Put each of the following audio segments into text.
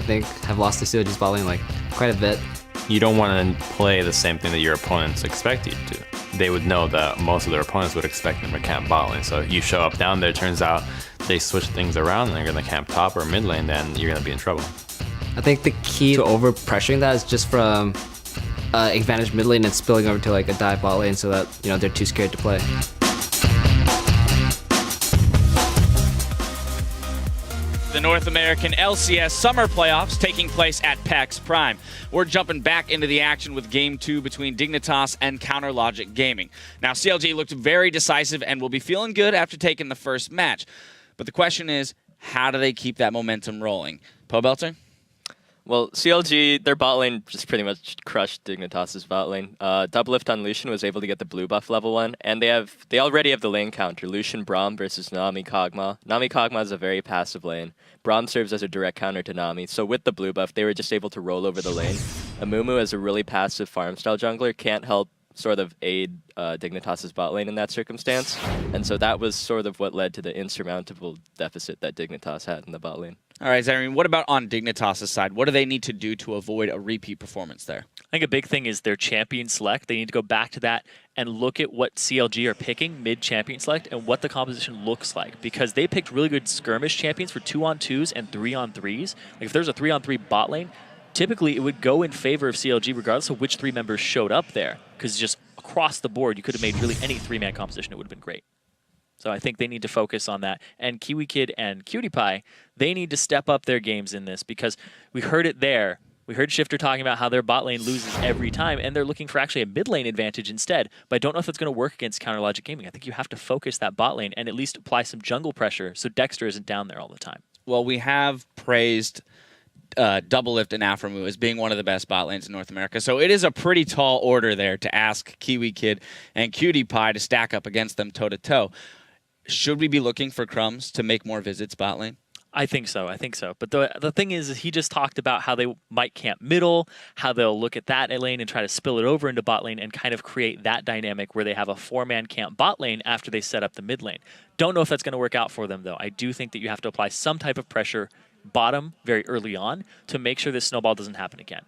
think, have lost to CLG's bot lane like quite a bit. You don't want to play the same thing that your opponents expect you to do. They would know that most of their opponents would expect them to camp bot lane. So you show up down there, turns out they switch things around and they're going to camp top or mid lane, then you're going to be in trouble. I think the key to over pressuring that is just from advantage mid lane and spilling over to like a dive bot lane so that, you know, they're too scared to play. The North American LCS Summer Playoffs taking place at PAX Prime. We're jumping back into the action with Game 2 between Dignitas and CounterLogic Gaming. Now, CLG looked very decisive and will be feeling good after taking the first match. But the question is, how do they keep that momentum rolling? Pobelter? Well, CLG, their bot lane just pretty much crushed Dignitas' bot lane. Doublelift on Lucian was able to get the blue buff level 1, and they already have the lane counter. Lucian Braum versus Nami Kog'Maw. Nami Kog'Maw is a very passive lane. Braum serves as a direct counter to Nami, so with the blue buff, they were just able to roll over the lane. Amumu, as a really passive farm-style jungler, can't help sort of aid Dignitas' bot lane in that circumstance, and so that was sort of what led to the insurmountable deficit that Dignitas had in the bot lane. All right, Zyrene, what about on Dignitas' side? What do they need to do to avoid a repeat performance there? I think a big thing is their champion select. They need to go back to that and look at what CLG are picking mid-champion select and what the composition looks like, because they picked really good skirmish champions for 2-on-2s and 3-on-3s. Like if there's a 3-on-3 bot lane, typically it would go in favor of CLG regardless of which 3 members showed up there, because just across the board, you could have made really any 3-man composition. It would have been great. So I think they need to focus on that. And Kiwi Kid and Cutie Pie, they need to step up their games in this, because we heard it there. We heard Shifter talking about how their bot lane loses every time, and they're looking for actually a mid lane advantage instead. But I don't know if that's going to work against CounterLogic Gaming. I think you have to focus that bot lane and at least apply some jungle pressure so Dexter isn't down there all the time. Well, we have praised Doublelift and Aframu as being one of the best bot lanes in North America. So it is a pretty tall order there to ask Kiwi Kid and Cutie Pie to stack up against them toe-to-toe. Should we be looking for Crumbs to make more visits bot lane? I think so. I think so. But the thing is he just talked about how they might camp middle, how they'll look at that lane and try to spill it over into bot lane and kind of create that dynamic where they have a 4-man camp bot lane after they set up the mid lane. Don't know if that's going to work out for them, though. I do think that you have to apply some type of pressure bottom very early on to make sure this snowball doesn't happen again.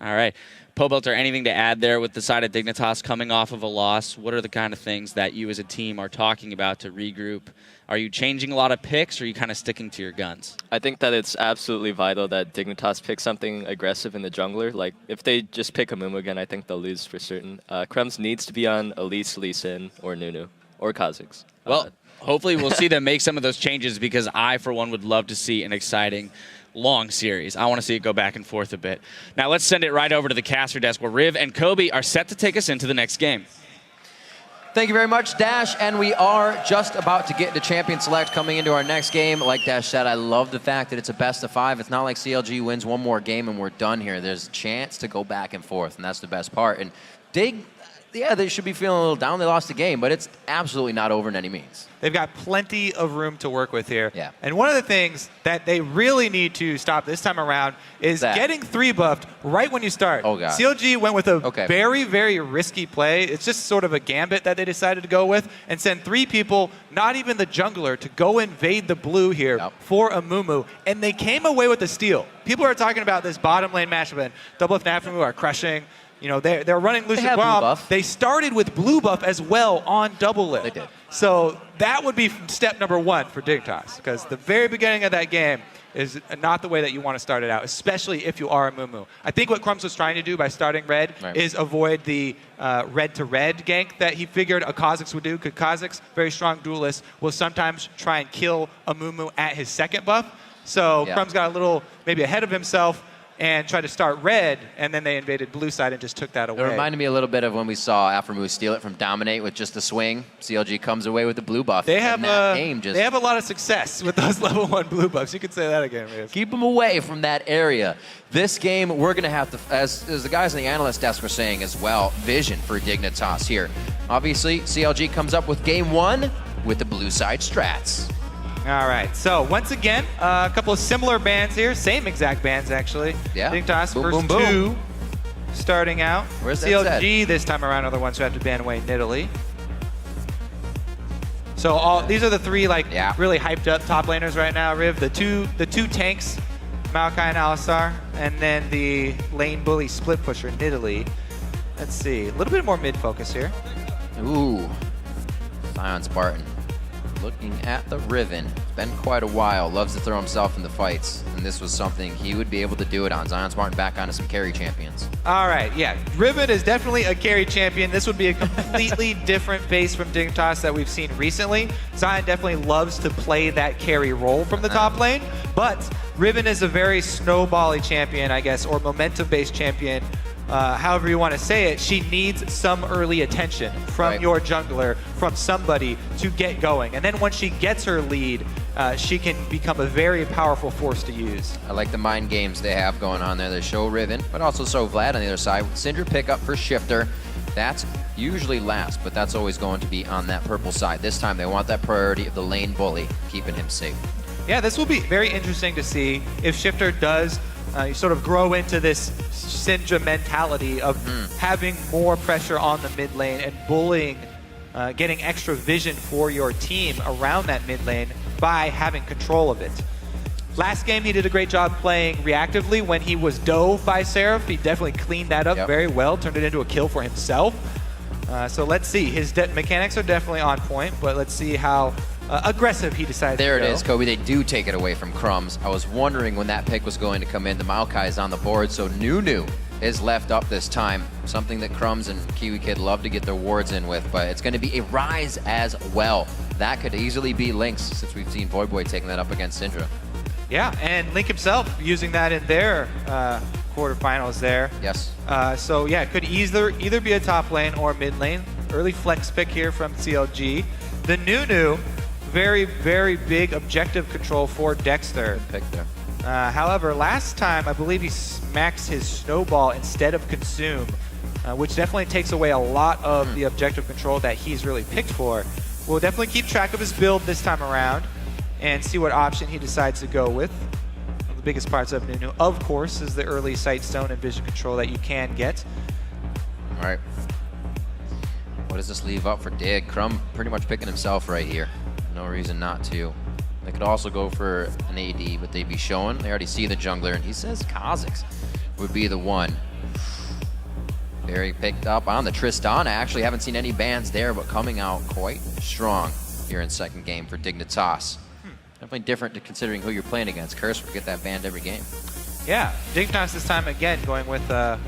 All right. Pobelter, anything to add there with the side of Dignitas coming off of a loss? What are the kind of things that you as a team are talking about to regroup? Are you changing a lot of picks, or are you kind of sticking to your guns? I think that it's absolutely vital that Dignitas pick something aggressive in the jungler. Like, if they just pick Amumu again, I think they'll lose for certain. Crumbs needs to be on Elise, Lee Sin, or Nunu, or Kha'Zix. Well, hopefully we'll see them make some of those changes, because I, for one, would love to see an exciting long series. I want to see it go back and forth a bit. Now let's send it right over to the caster desk where Riv and Kobe are set to take us into the next game. Thank you very much, Dash, and we are just about to get into Champion Select coming into our next game. Like Dash said, I love the fact that it's a best of 5. It's not like CLG wins one more game and we're done here. There's a chance to go back and forth, and that's the best part. And Dig, yeah, they should be feeling a little down. They lost the game, but it's absolutely not over in any means. They've got plenty of room to work with here. Yeah. And one of the things that they really need to stop this time around is getting 3 buffed right when you start. Oh, God. CLG went with a very, very risky play. It's just sort of a gambit that they decided to go with and send 3 people, not even the jungler, to go invade the blue here for Amumu. And they came away with a steal. People are talking about this bottom lane matchup, and Doublelift and Aframu are crushing. You know, they're running Lucian Braum. They started with blue buff as well on Doublelift. They did. So that would be step number 1 for Dignitas, because the very beginning of that game is not the way that you want to start it out, especially if you are Amumu. I think what Crumbs was trying to do by starting red is avoid the red-to-red gank that he figured a Kha'Zix would do, because Kha'Zix, very strong duelist, will sometimes try and kill Amumu at his second buff. So Crumbs got a little maybe ahead of himself and tried to start red, and then they invaded blue side and just took that away. It reminded me a little bit of when we saw Aframu steal it from Dominate with just a swing. CLG comes away with the blue buff. They have a lot of success with those level 1 blue buffs. You could say that again, Riv. Keep them away from that area. This game, we're going to have to, as the guys on the analyst desk were saying as well, vision for Dignitas here. Obviously, CLG comes up with game 1 with the blue side strats. All right, so once again, a couple of similar bans here. Same exact bans, actually. Yeah. Dignitas, Boom, first boom, 2 boom. starting out. Where's that CLG this time around are the ones who have to ban away Nidalee. So these are the 3 really hyped up top laners right now, Riv. The two tanks Maokai and Alistar, and then the lane bully split pusher, Nidalee. Let's see, a little bit more mid-focus here. Ooh, Zion Spartan looking at the Riven. It's been quite a while, loves to throw himself in the fights, and this was something he would be able to do it on. Zion Spartan back onto some carry champions. All right, yeah, Riven is definitely a carry champion. This would be a completely different face from Dignitas that we've seen recently. Zion definitely loves to play that carry role from the top lane, but Riven is a very snowbally champion, I guess, or momentum-based champion. However you want to say it, she needs some early attention from your jungler, from somebody to get going. And then once she gets her lead, she can become a very powerful force to use. I like the mind games they have going on there. They show Riven, but also show Vlad on the other side. Syndra pick up for Shifter. That's usually last, but that's always going to be on that purple side. This time they want that priority of the lane bully, keeping him safe. Yeah, this will be very interesting to see if Shifter does sort of grow into this Syndra mentality of having more pressure on the mid lane and bullying, getting extra vision for your team around that mid lane by having control of it. Last game, he did a great job playing reactively when he was dove by Seraph. He definitely cleaned that up very well, turned it into a kill for himself. So let's see. His mechanics are definitely on point, but let's see how aggressive he decides there to go. There it is, Kobe. They do take it away from Crumbs. I was wondering when that pick was going to come in. The Maokai is on the board, so Nunu is left up this time. Something that Crumbs and Kiwi Kid love to get their wards in with, but it's going to be a Rise as well. That could easily be Lynx, since we've seen Void Boy taking that up against Syndra. Yeah, and Link himself using that in their quarterfinals there. Yes. So yeah, it could either be a top lane or mid lane. Early flex pick here from CLG. The Nunu, very, very big objective control for Dexter. Good pick there. However, last time, I believe he maxed his Snowball instead of Consume, which definitely takes away a lot of the objective control that he's really picked for. We'll definitely keep track of his build this time around and see what option he decides to go with. One of the biggest parts of Nunu, of course, is the early Sight Stone and vision control that you can get. All right. What does this leave up for Dig? Crumb pretty much picking himself right here. No reason not to. They could also go for an AD, but they'd be showing. They already see the jungler, and he says Kha'Zix would be the one. Very picked up on the Tristana. Actually haven't seen any bans there, but coming out quite strong here in second game for Dignitas. Definitely different to considering who you're playing against. Curse would get that banned every game. Yeah, Dignitas this time again going with a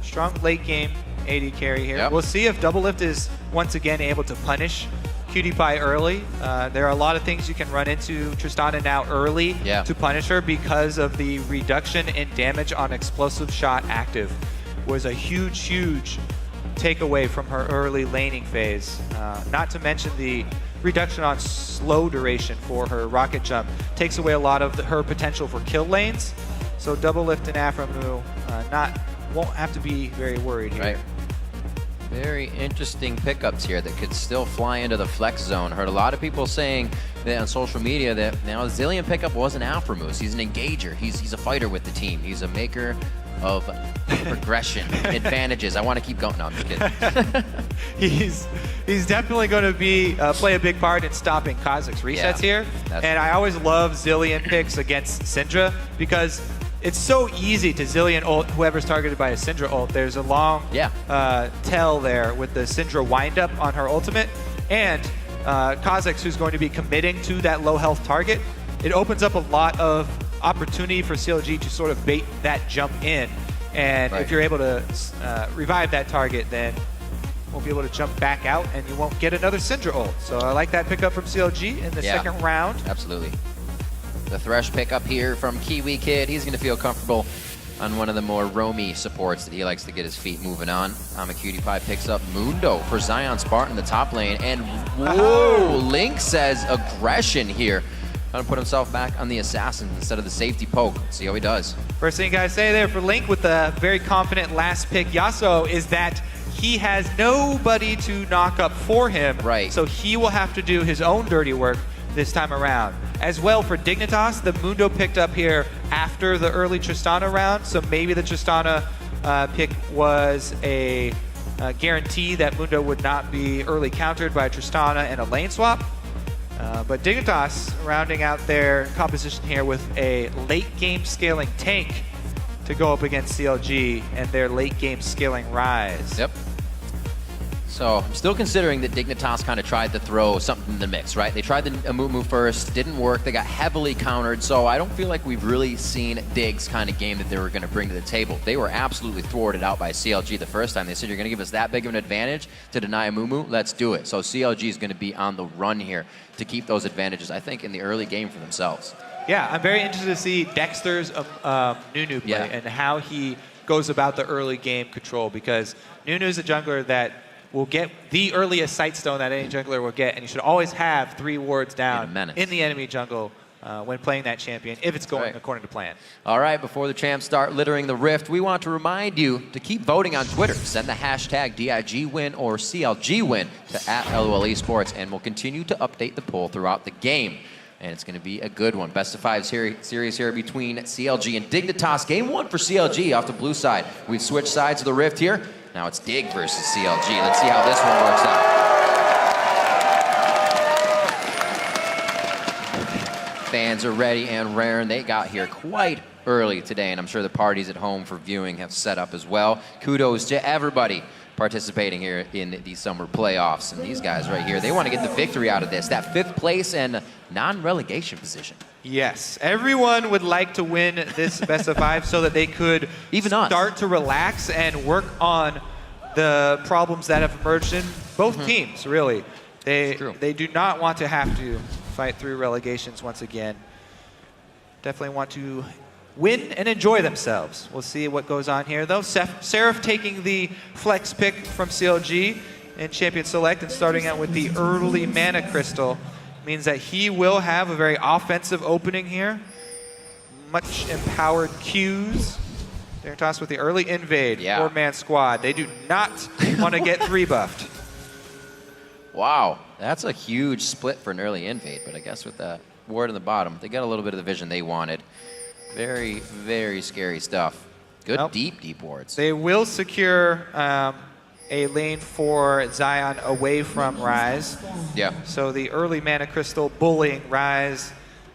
strong late game AD carry here. We'll see if Double Lift is once again able to punish Cutie Pie early. There are a lot of things you can run into Tristana now early to punish her because of the reduction in damage on explosive shot active. Was a huge, huge takeaway from her early laning phase. Not to mention the reduction on slow duration for her rocket jump. Takes away a lot of her potential for kill lanes. So Double Lift and Aframu won't have to be very worried here. Right. Very interesting pickups here that could still fly into the flex zone. Heard a lot of people saying that on social media that now Zillion pickup wasn't Alpha Moose. He's an engager. He's a fighter with the team. He's a maker of progression, advantages. I want to keep going. No, I'm just kidding. He's definitely going to be play a big part in stopping Kha'Zix resets here. And I always love Zillion picks against Syndra because it's so easy to Zillion ult whoever's targeted by a Syndra ult. There's a long tail there with the Syndra windup on her ultimate. And Kha'Zix, who's going to be committing to that low health target, it opens up a lot of opportunity for CLG to sort of bait that jump in. And if you're able to revive that target, then won't be able to jump back out and you won't get another Syndra ult. So I like that pickup from CLG in the second round. Absolutely. The Thresh pickup here from Kiwi Kid. He's going to feel comfortable on one of the more roamy supports that he likes to get his feet moving on. Cutie Pie picks up Mundo for Zion Spartan in the top lane. And whoa, Link says aggression here. Trying to put himself back on the assassin instead of the safety poke. See how he does. First thing you gotta say there for Link with the very confident last pick Yasuo is that he has nobody to knock up for him. So he will have to do his own dirty work this time around. As well for Dignitas, the Mundo picked up here after the early Tristana round, so maybe the Tristana pick was a guarantee that Mundo would not be early countered by Tristana and a lane swap. But Dignitas rounding out their composition here with a late game scaling tank to go up against CLG and their late game scaling Rise. Yep. So I'm still considering that Dignitas kind of tried to throw something in the mix, right? They tried the Amumu first, didn't work. They got heavily countered, so I don't feel like we've really seen Dig's kind of game that they were going to bring to the table. They were absolutely thwarted out by CLG the first time. They said, you're going to give us that big of an advantage to deny Amumu? Let's do it. So CLG is going to be on the run here to keep those advantages, I think, in the early game for themselves. Yeah, I'm very interested to see Dexter's Nunu play and how he goes about the early game control, because Nunu's a jungler that will get the earliest sight stone that any jungler will get, and you should always have 3 wards down in the enemy jungle when playing that champion, if it's going according to plan. All right, before the champs start littering the rift, we want to remind you to keep voting on Twitter. Send the hashtag DIGWin or CLGWin to @LOL Esports, and we'll continue to update the poll throughout the game. And it's going to be a good one. Best of 5 series here between CLG and Dignitas. Game 1 for CLG off the blue side. We've switched sides of the rift here. Now it's Dig versus CLG. Let's see how this one works out. Fans are ready and raring. They got here quite early today, and I'm sure the parties at home for viewing have set up as well. Kudos to everybody participating here in the summer playoffs. And these guys right here, they want to get the victory out of this. That 5th place and non-relegation position. Yes, everyone would like to win this best of 5 so that they could start to relax and work on the problems that have emerged in both teams, really. They do not want to have to fight through relegations once again. Definitely want to win and enjoy themselves. We'll see what goes on here, though. Seraph taking the flex pick from CLG in Champion Select and starting out with the early Mana Crystal means that he will have a very offensive opening here. Much empowered Qs. Dignitas with the early invade, 4-man squad. They do not want to get 3-buffed. Wow, that's a huge split for an early invade, but I guess with that ward in the bottom, they got a little bit of the vision they wanted. Very, very scary stuff. Good deep wards. They will secure a lane for Zion away from Rise. Yeah. So the early Mana Crystal bullying Rise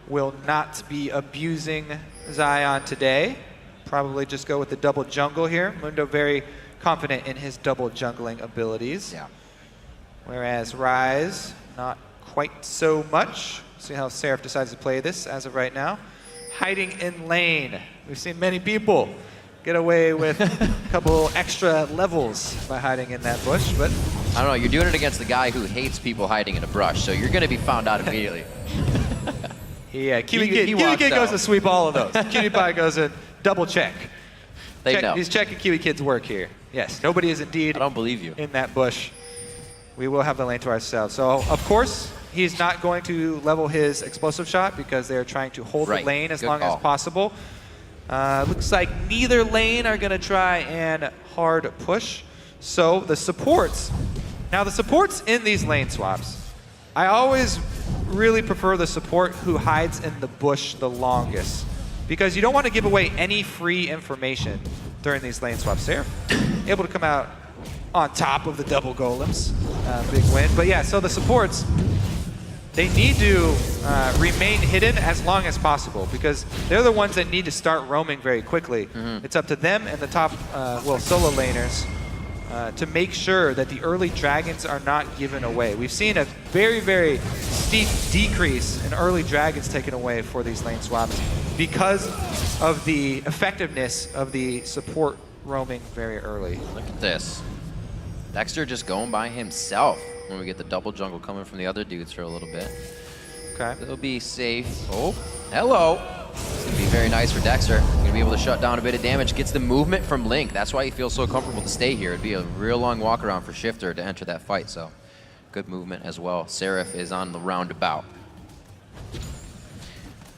will not be abusing Zion today. Probably just go with the double jungle here. Mundo very confident in his double jungling abilities. Yeah. Whereas Rise, not quite so much. See how Seraph decides to play this as of right now. Hiding in lane. We've seen many people get away with a couple extra levels by hiding in that bush, but I don't know, you're doing it against the guy who hates people hiding in a brush, so you're going to be found out immediately. Yeah, Kiwi Kid goes to sweep all of those. Cutie Pie goes to double check. He's checking Kiwi Kid's work here. Yes, nobody is indeed I don't believe you. in that bush. We will have the lane to ourselves. So, of course, he's not going to level his explosive shot because they're trying to hold the lane as long as possible. Looks like neither lane are going to try and hard push. So the supports. Now the supports in these lane swaps, I always really prefer the support who hides in the bush the longest, because you don't want to give away any free information during these lane swaps. They're able to come out on top of the double golems. Big win. But yeah, so the supports, they need to remain hidden as long as possible, because they're the ones that need to start roaming very quickly. It's up to them and the top, solo laners to make sure that the early dragons are not given away. We've seen a very, very steep decrease in early dragons taken away for these lane swaps because of the effectiveness of the support roaming very early. Look at this. Dexter just going by himself when we get the double jungle coming from the other dudes for a little bit. Okay. It'll be safe. Oh, hello. It's going to be very nice for Dexter. Going to be able to shut down a bit of damage. Gets the movement from Link. That's why he feels so comfortable to stay here. It'd be a real long walk around for Shifter to enter that fight, so good movement as well. Seraph is on the roundabout.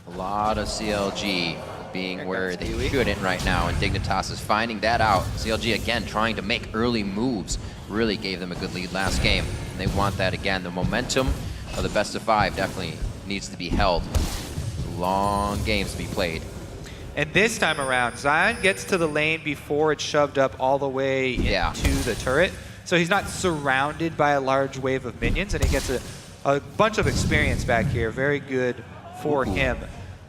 A lot of CLG being where they shouldn't right now, and Dignitas is finding that out. CLG again trying to make early moves. Really gave them a good lead last game. And they want that again. The momentum of the best of 5 definitely needs to be held. Long games to be played. And this time around, Zion gets to the lane before it's shoved up all the way into the turret. So he's not surrounded by a large wave of minions, and he gets a a bunch of experience back here. Very good for him.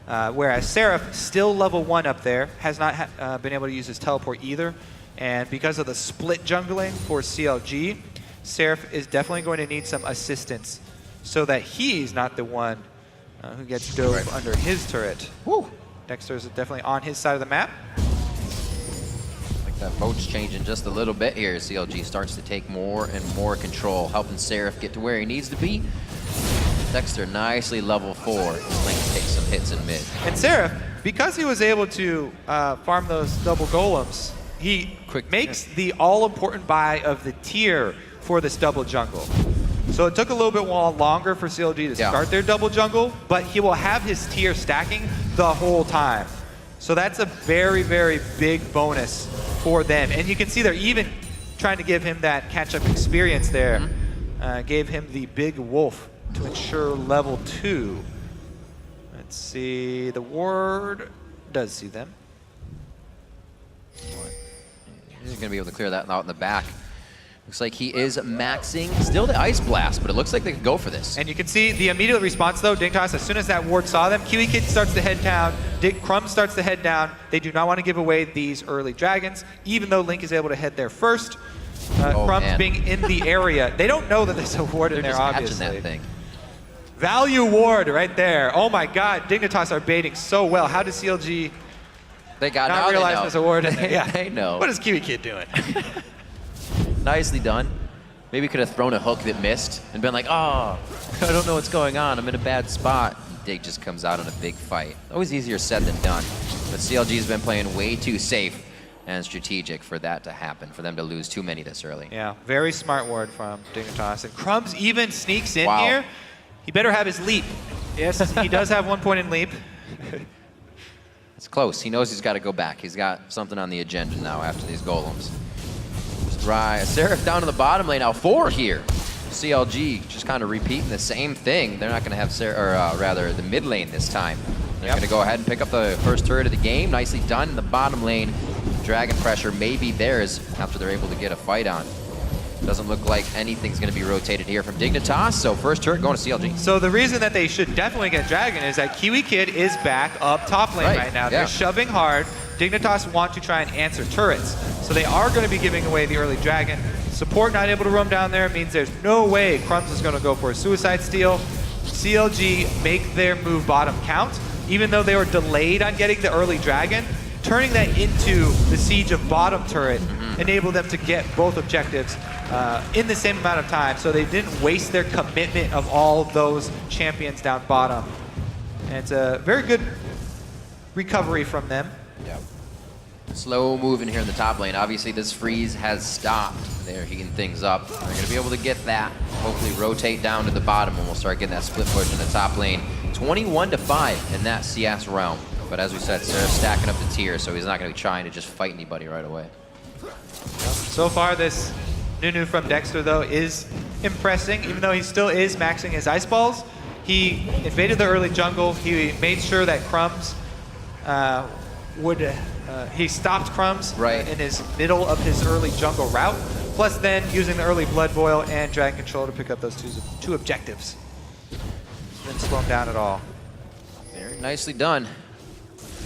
Whereas Seraph, still level 1 up there, has not been able to use his teleport either. And because of the split jungling for CLG, Seraph is definitely going to need some assistance so that he's not the one who gets dove under his turret. Woo. Dexter's definitely on his side of the map. Like that boat's changing just a little bit here. CLG starts to take more and more control, helping Seraph get to where he needs to be. Dexter nicely level 4. Link takes some hits in mid. And Seraph, because he was able to farm those double golems, he makes the all-important buy of the tier for this double jungle. So it took a little bit longer for CLG to start their double jungle, but he will have his tier stacking the whole time. So that's a very, very big bonus for them. And you can see they're even trying to give him that catch-up experience there. Gave him the big wolf to ensure level 2. Let's see, the ward does see them. He's going to be able to clear that out in the back. Looks like he is maxing still the Ice Blast, but it looks like they could go for this. And you can see the immediate response though, Dignitas, as soon as that ward saw them, Kiwi Kid starts to head down, Crumb starts to head down. They do not want to give away these early dragons, even though Link is able to head there first. Crumb's being in the area. They don't know that there's a ward in there, obviously. That thing. Value ward right there. Oh my god, Dignitas are baiting so well. How does CLG not realize there's a ward in there? Yeah. They know. What is Kiwi Kid doing? Nicely done. Maybe could have thrown a hook that missed and been like, oh, I don't know what's going on. I'm in a bad spot. Dig just comes out in a big fight. Always easier said than done. But CLG's been playing way too safe and strategic for that to happen, for them to lose too many this early. Yeah, very smart ward from Dignitas. And Crumbs even sneaks in here. He better have his leap. Yes, he does have 1 point in leap. It's close. He knows he's got to go back. He's got something on the agenda now after these golems. Right, Seraph down to the bottom lane now. 4 here. CLG just kind of repeating the same thing. They're not going to have the mid lane this time. They're going to go ahead and pick up the first turret of the game. Nicely done in the bottom lane. Dragon pressure may be theirs after they're able to get a fight on. Doesn't look like anything's going to be rotated here from Dignitas, so first turret going to CLG. So the reason that they should definitely get Dragon is that Kiwi Kid is back up top lane right now. They're shoving hard. Dignitas want to try and answer turrets. So they are going to be giving away the early Dragon. Support not able to roam down there means there's no way Crumbs is going to go for a suicide steal. CLG make their move bottom count, even though they were delayed on getting the early Dragon. Turning that into the siege of bottom turret enabled them to get both objectives in the same amount of time, so they didn't waste their commitment of all those champions down bottom. And it's a very good recovery from them. Slow moving here in the top lane. Obviously, this freeze has stopped. They're heating things up. They're going to be able to get that. Hopefully, rotate down to the bottom, and we'll start getting that split push in the top lane. 21-5 in that CS realm. But as we said, Seraph's stacking up the tier, so he's not going to be trying to just fight anybody right away. So far, this Nunu from Dexter, though, is impressing. Even though he still is maxing his ice balls, he invaded the early jungle. He made sure that Crumbs he stopped Crumbs in his middle of his early jungle route. Plus then using the early Blood Boil and Dragon Control to pick up those two objectives. Didn't slow him down at all. Very nicely done.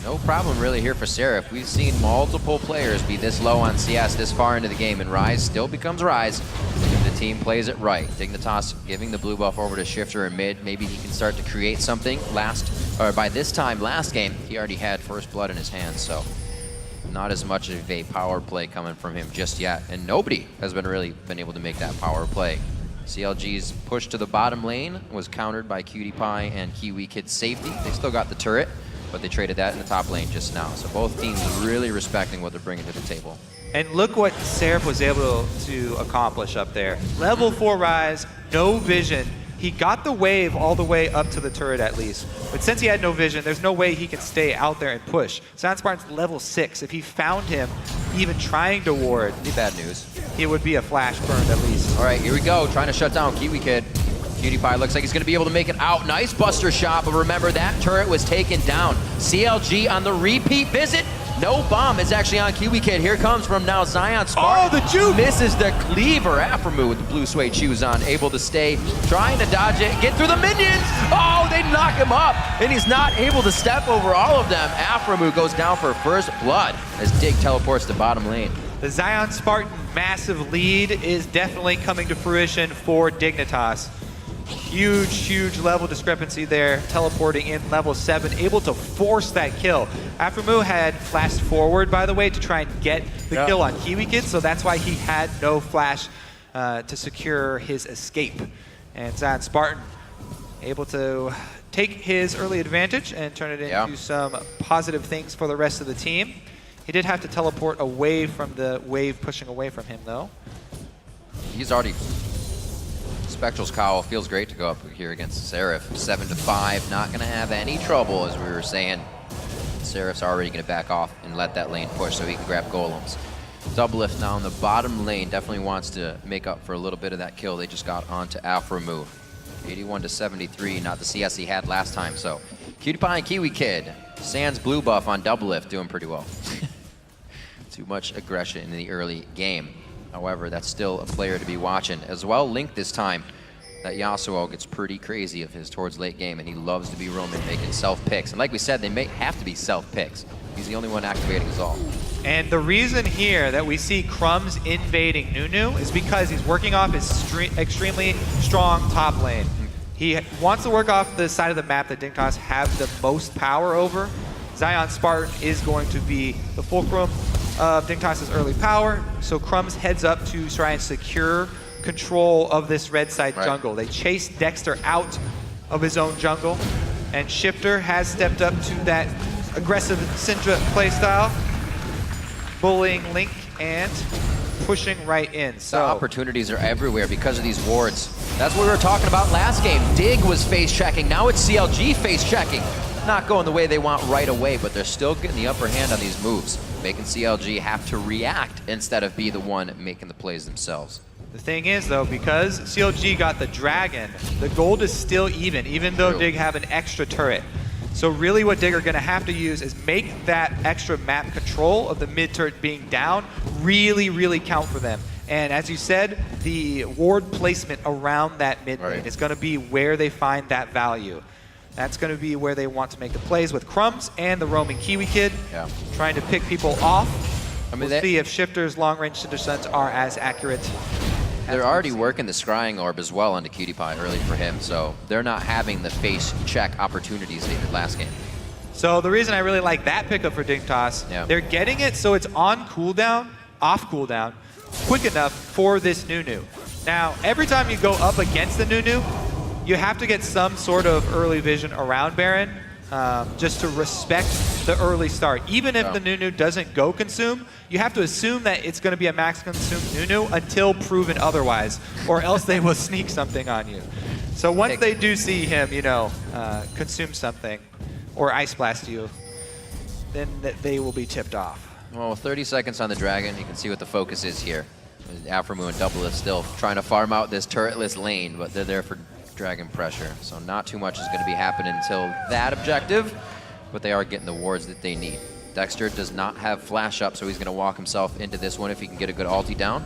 No problem really here for Seraph. We've seen multiple players be this low on CS this far into the game, and Rise still becomes Rise if the team plays it right. Dignitas giving the blue buff over to Shifter in mid. Maybe he can start to create something. By this time last game, he already had first blood in his hands, so not as much of a power play coming from him just yet, and nobody has really been able to make that power play. CLG's push to the bottom lane was countered by Cutie Pie and Kiwi Kid's safety. They still got the turret, but they traded that in the top lane just now. So both teams really respecting what they're bringing to the table. And look what Seraph was able to accomplish up there. Level 4 Rise, no vision. He got the wave all the way up to the turret at least. But since he had no vision, there's no way he can stay out there and push. Spartan's level 6. If he found him even trying to ward, be bad news. It would be a flash burned at least. All right, here we go. Trying to shut down Kiwi Kid. Cutie Pie looks like he's going to be able to make it out. Nice buster shot, but remember that turret was taken down. CLG on the repeat visit No bomb is actually on Kiwi Kid. Here comes from now Zion Spartan. Oh, the juke! Misses the cleaver. Aframu with the blue suede shoes on, able to stay, trying to dodge it, get through the minions. Oh, they knock him up, and he's not able to step over all of them. Aframu goes down for first blood as Dig teleports to bottom lane. The Zion Spartan massive lead is definitely coming to fruition for Dignitas. Huge, huge level discrepancy there, teleporting in level 7, able to force that kill. Aframu had flashed forward, by the way, to try and get the kill on Kiwi Kid, so that's why he had no flash to secure his escape. And Zion Spartan able to take his early advantage and turn it into some positive things for the rest of the team. He did have to teleport away from the wave pushing away from him, though. He's already... Spectral's Cowl feels great to go up here against Seraph. 7-5, not going to have any trouble, as we were saying. Seraph's already going to back off and let that lane push so he can grab golems. Doublelift now in the bottom lane definitely wants to make up for a little bit of that kill they just got onto Aframu. 81-73, not the CS he had last time, so Cutie Pie and Kiwi Kid. Sans blue buff on Doublelift, doing pretty well. Too much aggression in the early game. However, that's still a player to be watching. As well, Link this time. That Yasuo gets pretty crazy of his towards late game, and he loves to be roaming, making self-picks. And like we said, they may have to be self-picks. He's the only one activating his ult. And the reason here that we see Crumbs invading Nunu is because he's working off his extremely strong top lane. He wants to work off the side of the map that Dignitas have the most power over. Zion Spartan is going to be the fulcrum of Dignitas' early power, so Crumbs heads up to try and secure control of this red side jungle. They chase Dexter out of his own jungle, and Shifter has stepped up to that aggressive Syndra playstyle, bullying Link and pushing right in. So the opportunities are everywhere because of these wards. That's what we were talking about last game. Dig was face checking, now it's CLG face checking. Not going the way they want right away, but they're still getting the upper hand on these moves, making CLG have to react instead of be the one making the plays themselves. The thing is, though, because CLG got the dragon, the gold is still even though Dig have an extra turret. So really what Dig are going to have to use is make that extra map control of the mid turret being down really, really count for them. And as you said, the ward placement around that mid lane is going to be where they find that value. That's going to be where they want to make the plays with Crumbs and the roaming Kiwi Kid, trying to pick people off. I mean, we'll see if Shifter's long-range Cinder Suns are as accurate. They're already working the Scrying Orb as well onto Cutie Pie early for him, so they're not having the face check opportunities they did last game. So the reason I really like that pickup for Dignitas, they're getting it so it's on cooldown, off cooldown, quick enough for this Nunu. Now, every time you go up against the Nunu, you have to get some sort of early vision around Baron, just to respect the early start. Even if the Nunu doesn't go consume, you have to assume that it's going to be a max consume Nunu until proven otherwise, or else they will sneak something on you. So once they do see him, you know, consume something or ice blast you, then they will be tipped off. Well, 30 seconds on the Dragon, you can see what the focus is here. Aframu and Doublelift still trying to farm out this turretless lane, but they're there for Dragon pressure, so not too much is going to be happening until that objective, but they are getting the wards that they need. Dexter does not have flash up, so he's going to walk himself into this one if he can get a good ulti down.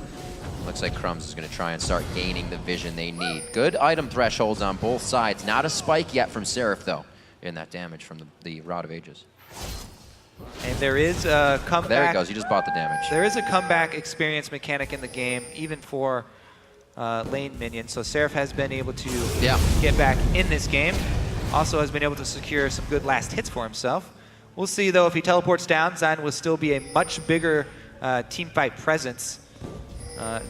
Looks like Crumbs is going to try and start gaining the vision they need. Good item thresholds on both sides. Not a spike yet from Seraph, though, in that damage from the Rod of Ages. And there is a comeback. There he goes. He just bought the damage. There is a comeback experience mechanic in the game, even for lane minions. So Seraph has been able to get back in this game. Also has been able to secure some good last hits for himself. We'll see, though, if he teleports down, Zion will still be a much bigger teamfight presence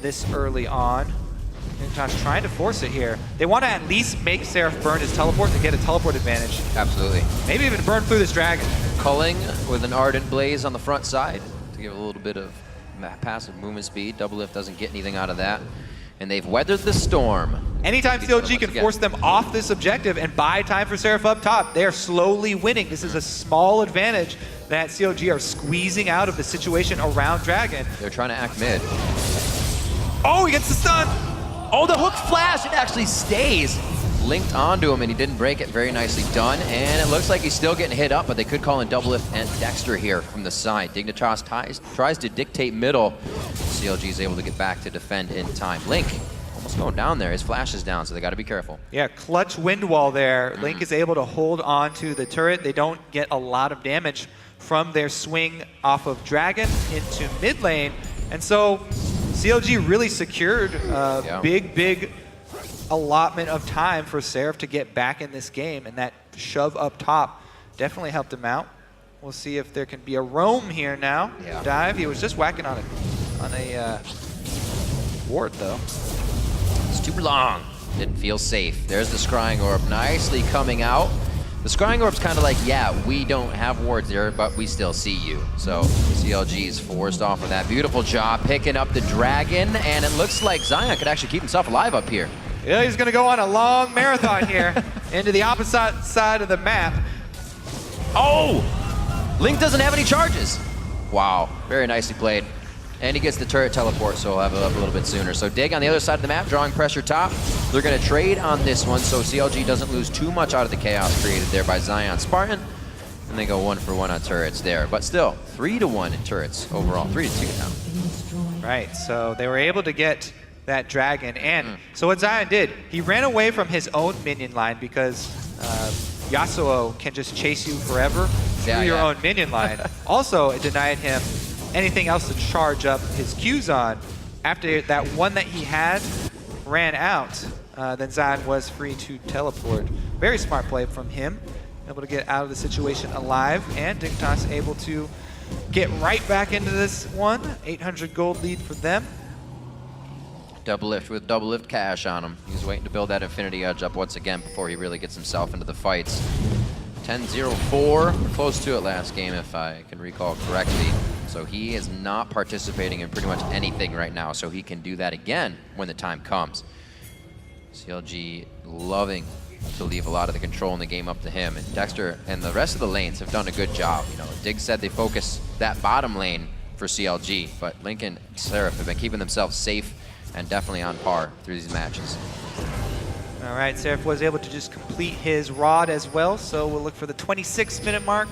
this early on. Dignitas trying to force it here. They want to at least make Seraph burn his teleport to get a teleport advantage. Absolutely. Maybe even burn through this dragon. Culling with an Ardent Blaze on the front side to give a little bit of passive movement speed. Doublelift doesn't get anything out of that. And they've weathered the storm. Anytime CLG can force them off this objective and buy time for Seraph up top, they are slowly winning. This is a small advantage that CLG are squeezing out of the situation around Dragon. They're trying to act mid. Oh, he gets the stun! Oh, the hook flash, it actually stays. linked onto him, and he didn't break it. Very nicely done. And it looks like he's still getting hit up, but they could call in double lift and Dexter here from the side. Dignitas tries to dictate middle. CLG is able to get back to defend in time. Link almost going down there. His flash is down, so they got to be careful. Yeah, clutch wind wall there. Link is able to hold on to the turret. They don't get a lot of damage from their swing off of Dragon into mid lane. And so CLG really secured a big allotment of time for Seraph to get back in this game, and that shove up top definitely helped him out. We'll see if there can be a roam here now. Yeah. Dive, he was just whacking on a ward though. It's too long. Didn't feel safe. There's the Scrying Orb nicely coming out. The Scrying Orb's kind of like, yeah, we don't have wards there, but we still see you. So CLG is forced off of that. Beautiful job picking up the Dragon, and it looks like Zion could actually keep himself alive up here. Yeah, he's gonna go on a long marathon here into the opposite side of the map. Oh! Link doesn't have any charges. Wow, very nicely played. And he gets the turret teleport, so he'll have it up a little bit sooner. So Dig on the other side of the map, drawing pressure top. They're gonna trade on this one, so CLG doesn't lose too much out of the chaos created there by Zion Spartan. And they go 1-for-1 on turrets there. But still, 3-1 in turrets overall, 3-2 now. Right, so they were able to get that Dragon, and so what Zion did, he ran away from his own minion line because Yasuo can just chase you forever through your own minion line. Also, it denied him anything else to charge up his Qs on. After that one that he had ran out, then Zion was free to teleport. Very smart play from him, able to get out of the situation alive, and Dignitas able to get right back into this one. 800 gold lead for them. Double lift with double lift cash on him. He's waiting to build that Infinity Edge up once again before he really gets himself into the fights. 10-0-4, we're close to it last game if I can recall correctly. So he is not participating in pretty much anything right now, so he can do that again when the time comes. CLG loving to leave a lot of the control in the game up to him, and Dexter and the rest of the lanes have done a good job. You know, Dig said they focus that bottom lane for CLG, but Link and Seraph have been keeping themselves safe and definitely on par through these matches. All right, Seraph was able to just complete his rod as well, so we'll look for the 26-minute mark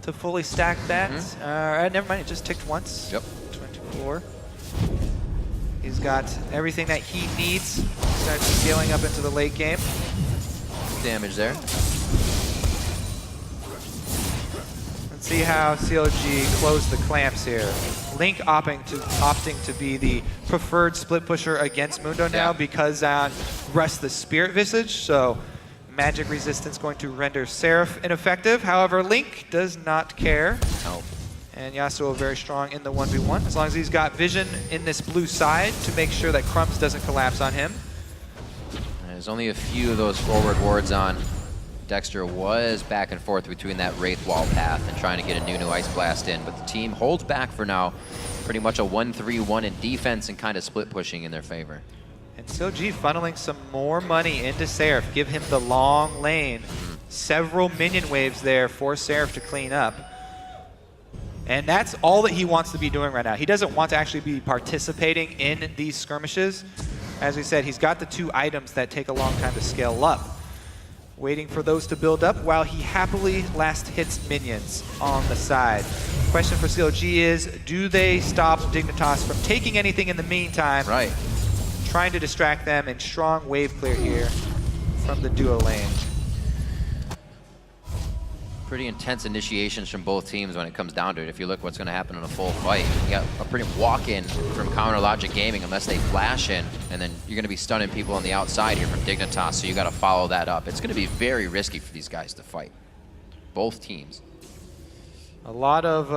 to fully stack that. Never mind, it just ticked once. Yep. 24. He's got everything that he needs. Starts scaling up into the late game. Damage there. Let's see how CLG closed the clamps here. Link opting to be the preferred split pusher against Mundo now because Zion rests the Spirit Visage, so magic resistance going to render Seraph ineffective. However, Link does not care. Oh. And Yasuo very strong in the 1v1, as long as he's got vision in this blue side to make sure that Crumbs doesn't collapse on him. There's only a few of those forward wards on. Dexter was back and forth between that Wraith Wall path and trying to get a Nunu Ice Blast in, but the team holds back for now. Pretty much a 1-3-1 in defense and kind of split pushing in their favor. And CLG funneling some more money into Seraph, give him the long lane. Several minion waves there for Seraph to clean up. And that's all that he wants to be doing right now. He doesn't want to actually be participating in these skirmishes. As we said, he's got the 2 items that take a long time to scale up. Waiting for those to build up while he happily last hits minions on the side. Question for CLG is, do they stop Dignitas from taking anything in the meantime? Right. Trying to distract them, and strong wave clear here from the duo lane. Pretty intense initiations from both teams when it comes down to it. If you look what's going to happen in a full fight, you got a pretty walk-in from Counter Logic Gaming unless they flash in, and then you're going to be stunning people on the outside here from Dignitas, so you got to follow that up. It's going to be very risky for these guys to fight. Both teams. A lot of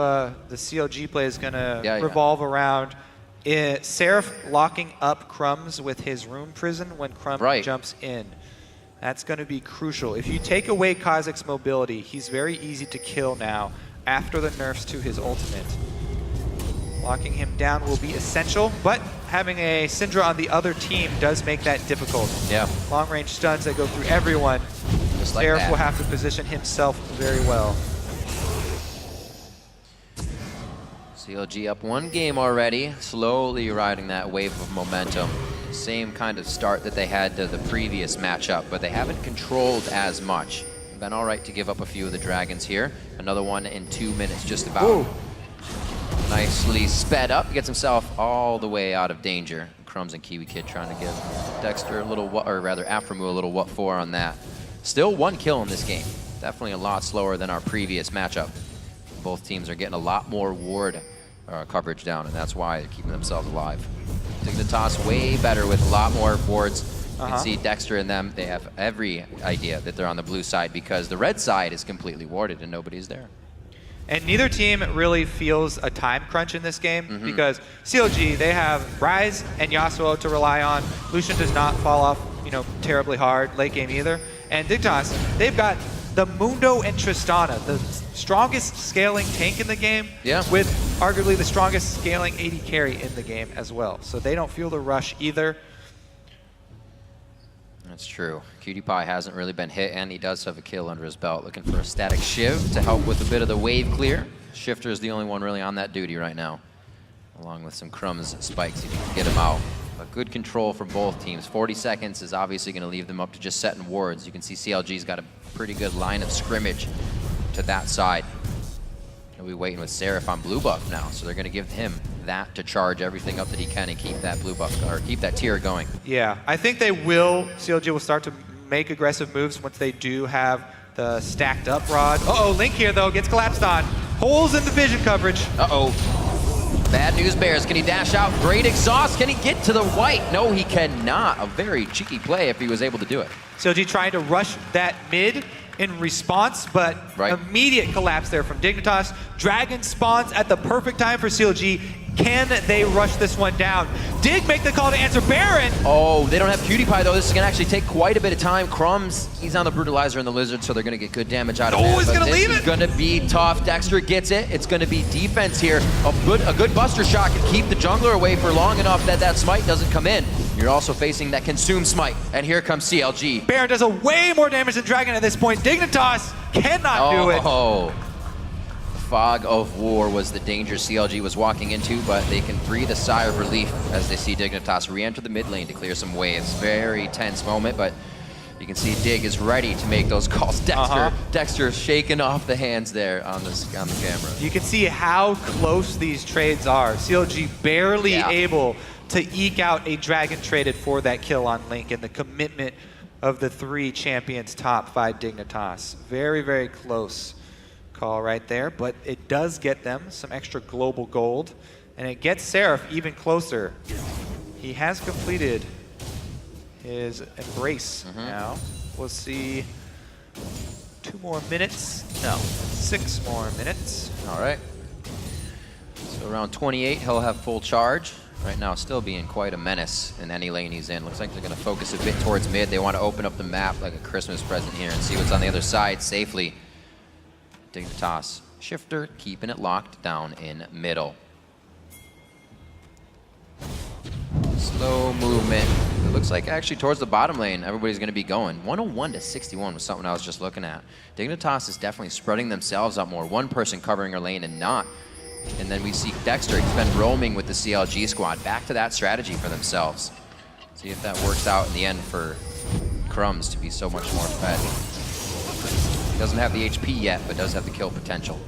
the CLG play is going to revolve around Seraph locking up Crumbs with his Rune Prison when Crumbs jumps in. That's going to be crucial. If you take away Kha'Zix's mobility, he's very easy to kill now after the nerfs to his ultimate. Locking him down will be essential, but having a Syndra on the other team does make that difficult. Yeah. Long-range stuns that go through everyone. Just like Seraph that. will have to position himself very well. CLG up 1 game already, slowly riding that wave of momentum. Same kind of start that they had to the previous matchup, but they haven't controlled as much. Been all right to give up a few of the dragons here. Another one in 2 minutes, just about. Ooh. Nicely sped up, gets himself all the way out of danger. Crumbs and Kiwi Kid trying to give Dexter a little, or rather Aframu a little what for on that. Still 1 kill in this game. Definitely a lot slower than our previous matchup. Both teams are getting a lot more ward coverage down, and that's why they're keeping themselves alive. Dignitas way better with a lot more wards. You can see Dexter and them, they have every idea that they're on the blue side because the red side is completely warded and nobody's there. And neither team really feels a time crunch in this game because CLG, they have Ryze and Yasuo to rely on. Lucian does not fall off, terribly hard late game either. And Dignitas, they've got the Mundo and Tristana, the strongest scaling tank in the game, with arguably the strongest scaling AD carry in the game as well. So they don't feel the rush either. That's true. Cutie Pie hasn't really been hit, and he does have a kill under his belt. Looking for a static Shiv to help with a bit of the wave clear. Shifter is the only one really on that duty right now, along with some Crumbs spikes if you can get him out. But good control for both teams. 40 seconds is obviously going to leave them up to just setting wards. You can see CLG's got a pretty good line of scrimmage to that side. He'll be waiting with Seraph on blue buff now, so they're going to give him that to charge everything up that he can and keep that blue buff, or keep that tier going. Yeah, I think CLG will start to make aggressive moves once they do have the stacked up rod. Uh-oh, Link here though, gets collapsed on. Holes in the vision coverage. Uh-oh. Bad news bears, can he dash out? Great exhaust, can he get to the white? No, he cannot. A very cheeky play if he was able to do it. CLG trying to rush that mid in response, but immediate collapse there from Dignitas. Dragon spawns at the perfect time for CLG. Can they rush this one down? Dig make the call to answer Baron. Oh, they don't have Cutie Pie though. This is gonna actually take quite a bit of time. Crumbs, he's on the Brutalizer and the Lizard, so they're gonna get good damage out of him. Oh, he's gonna leave it. It's gonna be tough. Dexter gets it. It's gonna be defense here. A good Buster Shot can keep the jungler away for long enough that that smite doesn't come in. You're also facing that Consume smite, and here comes CLG. Baron does a way more damage than Dragon at this point. Dignitas cannot do it. Oh. Fog of War was the danger CLG was walking into, but they can breathe a sigh of relief as they see Dignitas re-enter the mid lane to clear some waves. Very tense moment, but you can see Dig is ready to make those calls. Dexter shaking off the hands there on the camera. You can see how close these trades are. CLG barely able to eke out a Dragon traded for that kill on Link, and the commitment of the 3 champions top 5 Dignitas. Very, very close call right there, but it does get them some extra global gold, and it gets Seraph even closer. He has completed his embrace now. We'll see 2 more minutes. No, 6 more minutes. All right. So around 28, he'll have full charge. Right now, still being quite a menace in any lane he's in. Looks like they're going to focus a bit towards mid. They want to open up the map like a Christmas present here and see what's on the other side safely. Dignitas, Shifter keeping it locked down in middle. Slow movement. It looks like actually towards the bottom lane, everybody's going to be going. 101 to 61 was something I was just looking at. Dignitas is definitely spreading themselves out more. One person covering her lane and not. And then we see Dexter, he's been roaming with the CLG squad. Back to that strategy for themselves. See if that works out in the end for Crumbs to be so much more fed. Doesn't have the HP yet, but does have the kill potential.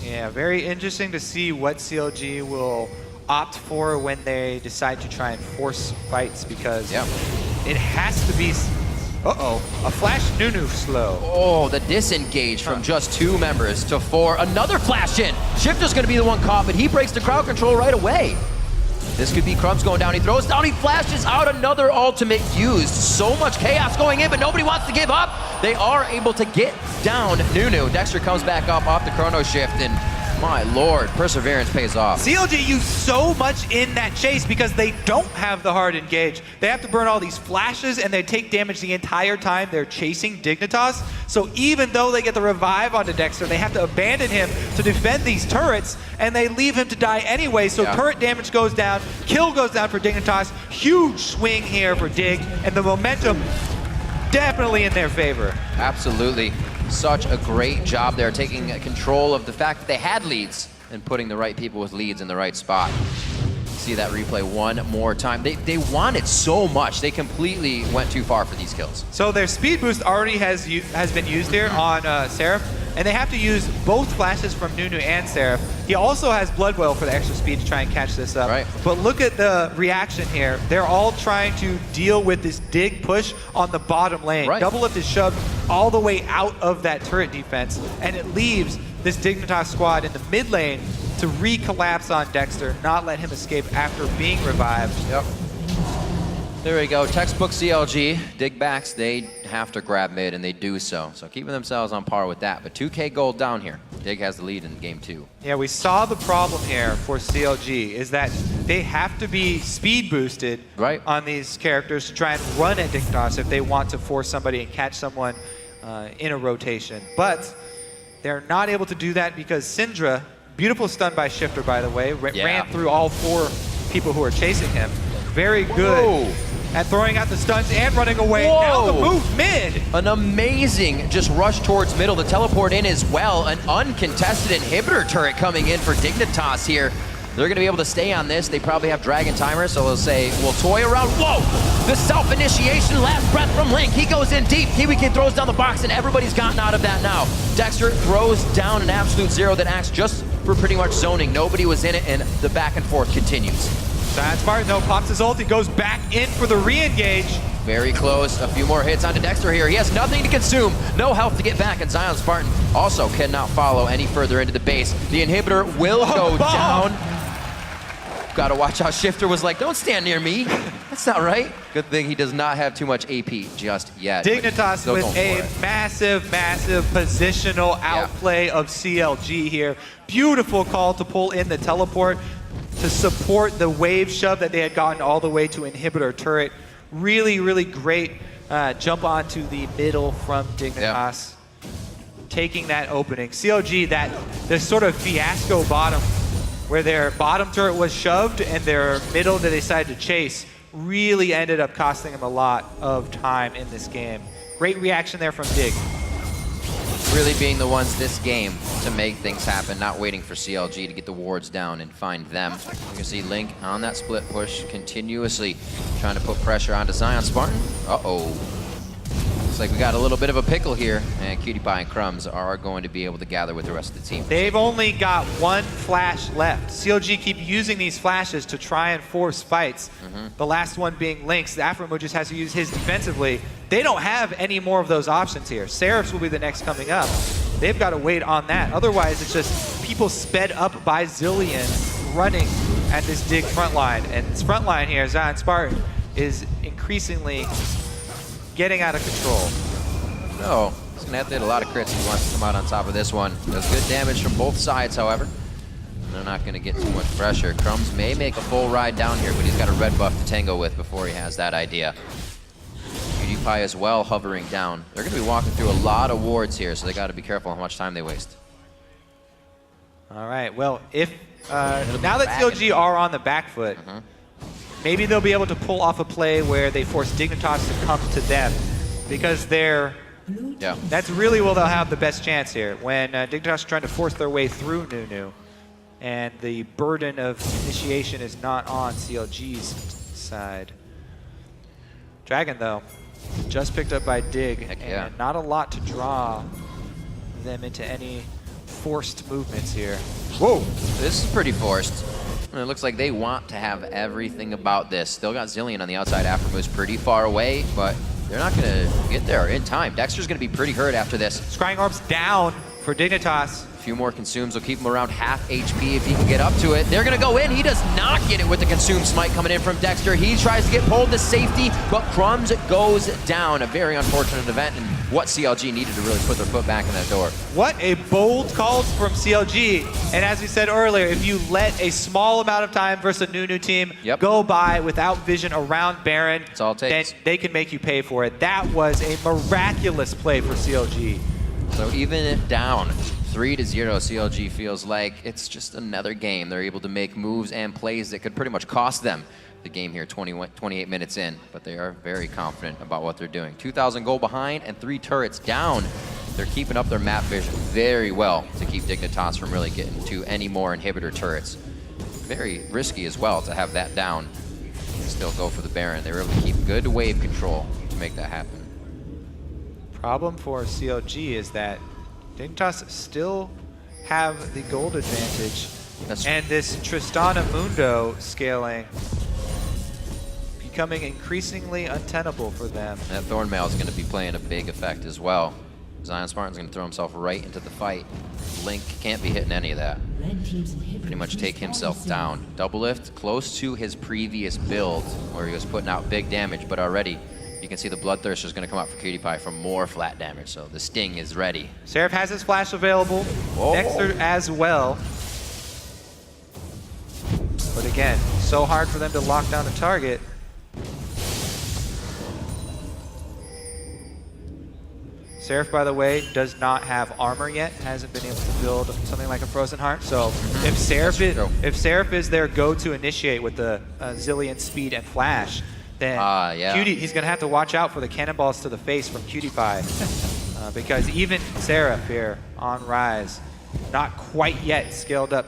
Yeah, very interesting to see what CLG will opt for when they decide to try and force fights, because it has to be, a flash Nunu slow. Oh, the disengage from just 2 members to 4. Another flash in. Shifter's gonna be the one caught, but he breaks the crowd control right away. This could be Crumbs going down. He throws down, he flashes out, another ultimate used. So much chaos going in, but nobody wants to give up. They are able to get down Nunu. Dexter comes back up off the chrono shift, and my lord, perseverance pays off. CLG used so much in that chase because they don't have the hard engage. They have to burn all these flashes, and they take damage the entire time they're chasing Dignitas. So even though they get the revive onto Dexter, they have to abandon him to defend these turrets, and they leave him to die anyway. So turret damage goes down, kill goes down for Dignitas. Huge swing here for Dig, and the momentum definitely in their favor. Absolutely. Such a great job there, taking control of the fact that they had leads and putting the right people with leads in the right spot. see that replay one more time. They want it so much. They completely went too far for these kills. So their speed boost already has been used here on Seraph, and they have to use both flashes from Nunu and Seraph. He also has Blood Boil for the extra speed to try and catch this up. Right. But look at the reaction here. They're all trying to deal with this dig push on the bottom lane. Right. Double Lift is shoved all the way out of that turret defense, and it leaves this Dignitas squad in the mid lane to re-collapse on Dexter, not let him escape after being revived. Yep. There we go, textbook CLG. Dig backs, they have to grab mid, and they do so. So keeping themselves on par with that. But 2K gold down here. Dig has the lead in game 2. Yeah, we saw the problem here for CLG is that they have to be speed boosted on these characters to try and run at Dignitas if they want to force somebody and catch someone in a rotation. But they're not able to do that because Syndra, beautiful stun by Shifter, by the way, ran through all 4 people who are chasing him. Very good at throwing out the stuns and running away. Now the move mid. An amazing just rush towards middle. The teleport in as well. An uncontested inhibitor turret coming in for Dignitas here. They're going to be able to stay on this. They probably have Dragon Timer, so they'll say, we'll toy around. Whoa! The self-initiation, last breath from Link. He goes in deep. Kiwi Kid throws down the box, and everybody's gotten out of that now. Dexter throws down an absolute zero that acts just for pretty much zoning. Nobody was in it, and the back and forth continues. Spartan, though, pops his ult. He goes back in for the re-engage. Very close. A few more hits onto Dexter here. He has nothing to consume. No health to get back, and Zion Spartan also cannot follow any further into the base. The inhibitor will go down. Gotta watch out. Shifter was like, don't stand near me. That's not right. Good thing he does not have too much AP just yet. Dignitas with a massive, massive positional outplay of CLG here. Beautiful call to pull in the teleport to support the wave shove that they had gotten all the way to inhibitor turret. Really, really great jump onto the middle from Dignitas. Taking that opening. CLG, this sort of fiasco bottom where their bottom turret was shoved and their middle that they decided to chase really ended up costing them a lot of time in this game. Great reaction there from Dig. Really being the ones this game to make things happen, not waiting for CLG to get the wards down and find them. You can see Link on that split push continuously trying to put pressure onto Zion Spartan. Uh-oh. Looks like we got a little bit of a pickle here, and Cutie Pie and Crumbs are going to be able to gather with the rest of the team. They've only got 1 flash left. CLG keep using these flashes to try and force fights. The last one being Link's. Afromo just has to use his defensively. They don't have any more of those options here. Seraphs will be the next coming up. They've got to wait on that. Otherwise, it's just people sped up by Zillion running at this Dig front line. And this front line here, Zion Spartan, is increasingly getting out of control. So, he's going to have to hit a lot of crits if he wants to come out on top of this one. Does good damage from both sides, however. They're not going to get too much pressure. Crumbs may make a full ride down here, but he's got a red buff to tango with before he has that idea. Cutie Pie as well hovering down. They're going to be walking through a lot of wards here, so they got to be careful how much time they waste. All right, well, if now that CLG are on the back foot, maybe they'll be able to pull off a play where they force Dignitas to come to them, because that's really where they'll have the best chance here. When Dignitas is trying to force their way through Nunu, and the burden of initiation is not on CLG's side. Dragon, though, just picked up by Dig, and not a lot to draw them into any forced movements here. Whoa, this is pretty forced. And it looks like they want to have everything about this. Still got Zillion on the outside. Afromo's pretty far away, but they're not going to get there in time. Dexter's going to be pretty hurt after this. Scrying Orb's down for Dignitas. A few more consumes will keep him around half HP if he can get up to it. They're going to go in. He does not get it with the consume smite coming in from Dexter. He tries to get pulled to safety, but Crumbs goes down. A very unfortunate event, and what CLG needed to really put their foot back in that door. What a bold call from CLG. And as we said earlier, if you let a small amount of time versus a Nunu team go by without vision around Baron, that's all it takes. Then they can make you pay for it. That was a miraculous play for CLG. So even down 3-0, CLG feels like it's just another game. They're able to make moves and plays that could pretty much cost them the game here 28 minutes in, but they are very confident about what they're doing. 2,000 gold behind and 3 turrets down. They're keeping up their map vision very well to keep Dignitas from really getting to any more inhibitor turrets. very risky as well to have that down and still go for the Baron. They were able to keep good wave control to make that happen. Problem for CLG is that Dignitas still have the gold advantage, and this Tristana Mundo scaling becoming increasingly untenable for them. That Thornmail is going to be playing a big effect as well. Zion Spartan's going to throw himself right into the fight. Link can't be hitting any of that. Pretty much take himself down. Double lift close to his previous build where he was putting out big damage, but already you can see the Bloodthirster is going to come out for Cutie Pie for more flat damage, so the Sting is ready. Seraph has his flash available. Dexter as well. But again, so hard for them to lock down the target. Seraph, by the way, does not have armor yet. Hasn't been able to build something like a Frozen Heart. So if Seraph is their go-to initiate with the Zillion speed and flash, then he's going to have to watch out for the cannonballs to the face from Cutie Pie. Because even Seraph here on Rise, not quite yet scaled up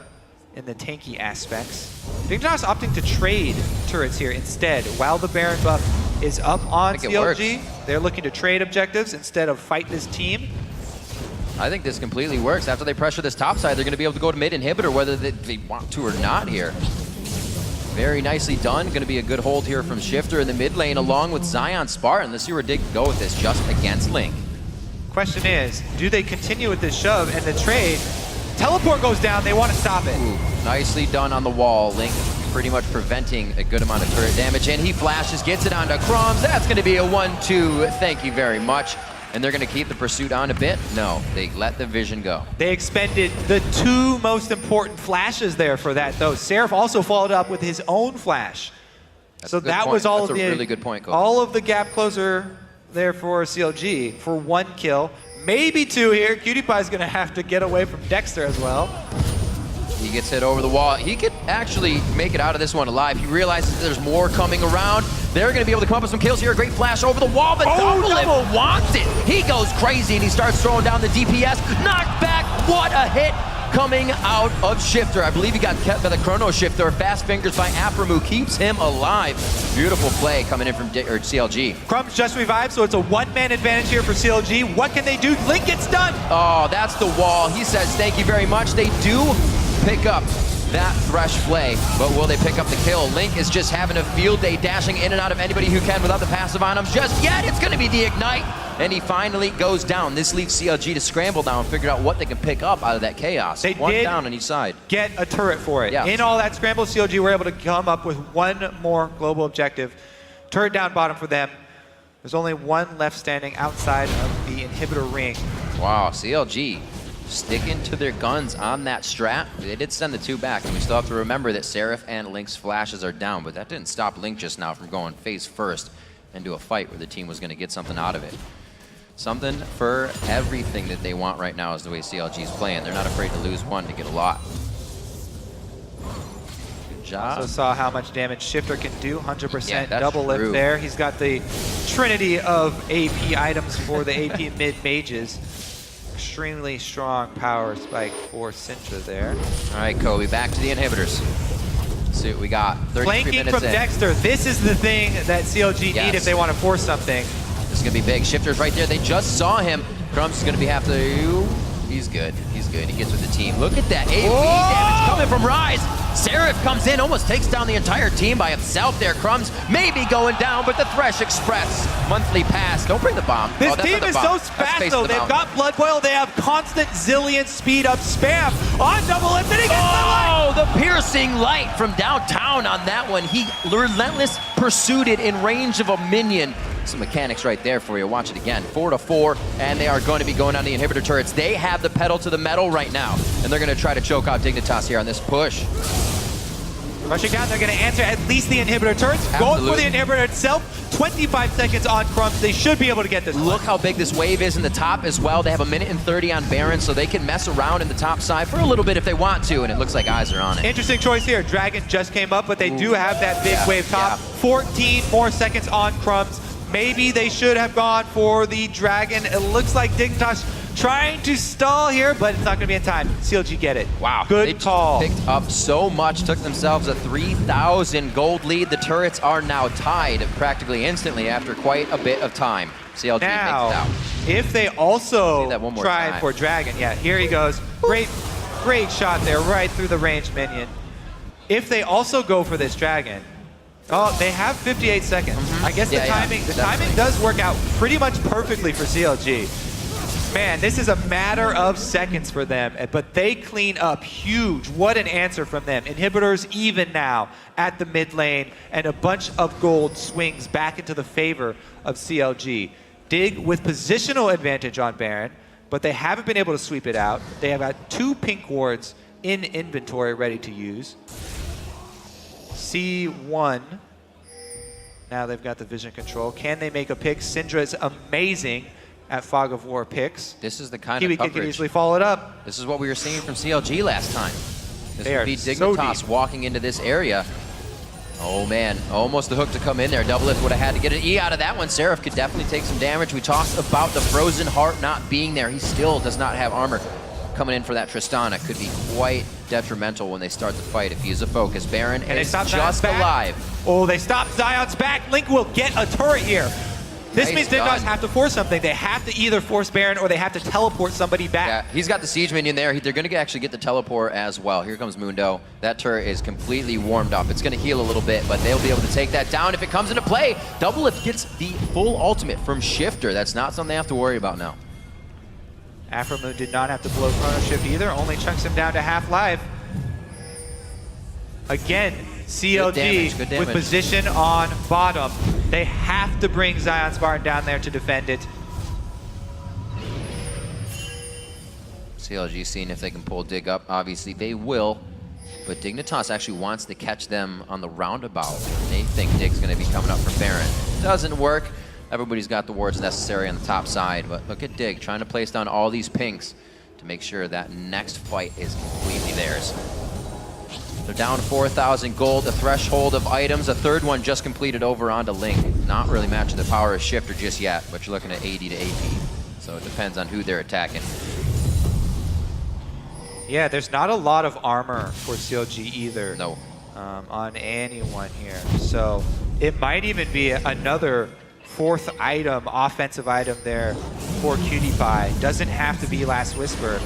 in the tanky aspects. Dignitas opting to trade turrets here instead. While the Baron buff is up on CLG, they're looking to trade objectives instead of fight this team. I think this completely works. After they pressure this top side, they're going to be able to go to mid inhibitor whether they want to or not here. Very nicely done. Going to be a good hold here from Shifter in the mid lane along with Zion Spartan. Let's see where Dig can go with this just against Link. Question is, do they continue with this shove and the trade? Teleport goes down, they want to stop it. Ooh, nicely done on the wall. Link pretty much preventing a good amount of turret damage, and he flashes, gets it onto Crumbs. That's going to be a 1-2. Thank you very much. And they're going to keep the pursuit on a bit? No, they let the vision go. They expended the two most important flashes there for that, though. Seraph also followed up with his own flash. So that was all of the really good point, Cole. All of the gap closer there for CLG for 1 kill. Maybe 2 here. Cutie Pie's going to have to get away from Dexter as well. He gets hit over the wall. He could actually make it out of this one alive. He realizes there's more coming around. They're going to be able to come up with some kills here. A great flash over the wall, but Double wants it. He goes crazy, and he starts throwing down the DPS. Knocked back. What a hit coming out of Shifter. I believe he got kept by the Chrono Shifter. Fast fingers by Aphromoo keeps him alive. Beautiful play coming in from CLG. Crumbs just revived, so it's a one-man advantage here for CLG. What can they do? Link gets done. Oh, that's the wall. He says thank you very much. They do pick up that Thresh play, but will they pick up the kill? Link is just having a field day, dashing in and out of anybody who can without the passive on him just yet. It's going to be the Ignite, and he finally goes down. This leaves CLG to scramble down and figure out what they can pick up out of that chaos. They one did down on each side. Get a turret for it. Yeah. In all that scramble, CLG were able to come up with one more global objective. Turret down bottom for them. There's only one left standing outside of the inhibitor ring. Wow, CLG sticking to their guns on that strat. They did send the 2 back, and we still have to remember that Seraph and Link's flashes are down, but that didn't stop Link just now from going face first into a fight where the team was going to get something out of it. Something for everything that they want right now is the way CLG is playing. They're not afraid to lose one to get a lot. Good job. Also saw how much damage Shifter can do. 100% Yeah, that's double lift true. there. He's got the trinity of AP items for the AP mid mages. Extremely strong power spike for Syndra there. All right, Kobe, back to the inhibitors. Let's see what we got. 33 Flanking minutes from in. Dexter. This is the thing that CLG need if they want to force something. This is going to be big. Shifter's right there. They just saw him. Crumbs is going to be have to... He's good. He's good. He gets with the team. Look at that AoE damage coming from Rise. Seraph comes in, almost takes down the entire team by himself there. Crumbs maybe going down, but the Thresh Express monthly pass. Don't bring the bomb. This team is so fast, though. They've got Blood Boil. They have constant Zillion speed up spam on double lift, and he gets the light. The piercing light from downtown on that one. He relentless pursued it in range of a minion. Some mechanics right there for you. Watch it again. 4-4, and they are going to be going on the inhibitor turrets. They have the pedal to the metal right now, and they're going to try to choke out Dignitas here on this push. Rushing down, they're going to answer at least the inhibitor turrets. Going for the inhibitor itself. 25 seconds on Crumbs. They should be able to get this. Look how big this wave is in the top as well. They have 1:30 on Baron, so they can mess around in the top side for a little bit if they want to, and it looks like eyes are on it. Interesting choice here. Dragon just came up, but they do have that big wave top. 14 more seconds on Crumbs. Maybe they should have gone for the Dragon. It looks like Dignitas trying to stall here, but it's not going to be in time. CLG get it. Wow. Good they call. Picked up so much, took themselves a 3,000 gold lead. The turrets are now tied practically instantly after quite a bit of time. CLG now, makes it out. if they also try time. for Dragon, yeah, here he goes. Great shot there, right through the ranged minion. If they also go for this Dragon, oh, they have 58 seconds. I guess the timing does work out pretty much perfectly for CLG. Man, this is a matter of seconds for them, but they clean up huge. What an answer from them. Inhibitors even now at the mid lane, and a bunch of gold swings back into the favor of CLG. Dig with positional advantage on Baron, but they haven't been able to sweep it out. They have got 2 pink wards in inventory ready to use. C1. Now they've got the vision control. Can they make a pick? Syndra is amazing at Fog of War picks. This is the kind Kiwi of coverage. Kid can easily follow it up. This is what we were seeing from CLG last time. This would be so Dignitas deep. walking into this area. Oh man, almost the hook to come in there. Doublelift would have had to get an E out of that one. Seraph could definitely take some damage. We talked about the Frozen Heart not being there. He still does not have armor. Coming in for that Tristana could be quite detrimental when they start the fight if he is a focus. Baron is just alive. Oh, they stopped Zion's back. Link will get a turret here. This means Dignitas have to force something. They have to either force Baron or they have to teleport somebody back. Yeah, he's got the siege minion there. They're going to actually get the teleport as well. Here comes Mundo. That turret is completely warmed up. It's going to heal a little bit, but they'll be able to take that down if it comes into play. Doublelift gets the full ultimate from Shifter. That's not something they have to worry about now. Afromoon did not have to blow Chrono Shift either. Only chunks him down to half life. Again, CLG good damage. with position on bottom. They have to bring Zion Spartan down there to defend it. CLG seeing if they can pull Dig up. Obviously, they will. But Dignitas actually wants to catch them on the roundabout. They think Dig's going to be coming up from Baron. Doesn't work. Everybody's got the wards necessary on the top side. But look at Dig trying to place down all these pinks to make sure that next fight is completely theirs. They're down 4,000 gold, a threshold of items. A third one just completed over onto Link. Not really matching the power of Shifter just yet, but you're looking at 80 to 80. So it depends on who they're attacking. Yeah, there's not a lot of armor for CLG either. No. On anyone here. So it might even be another 4th item, offensive item there for Cutie Pie. Doesn't have to be Last Whisper.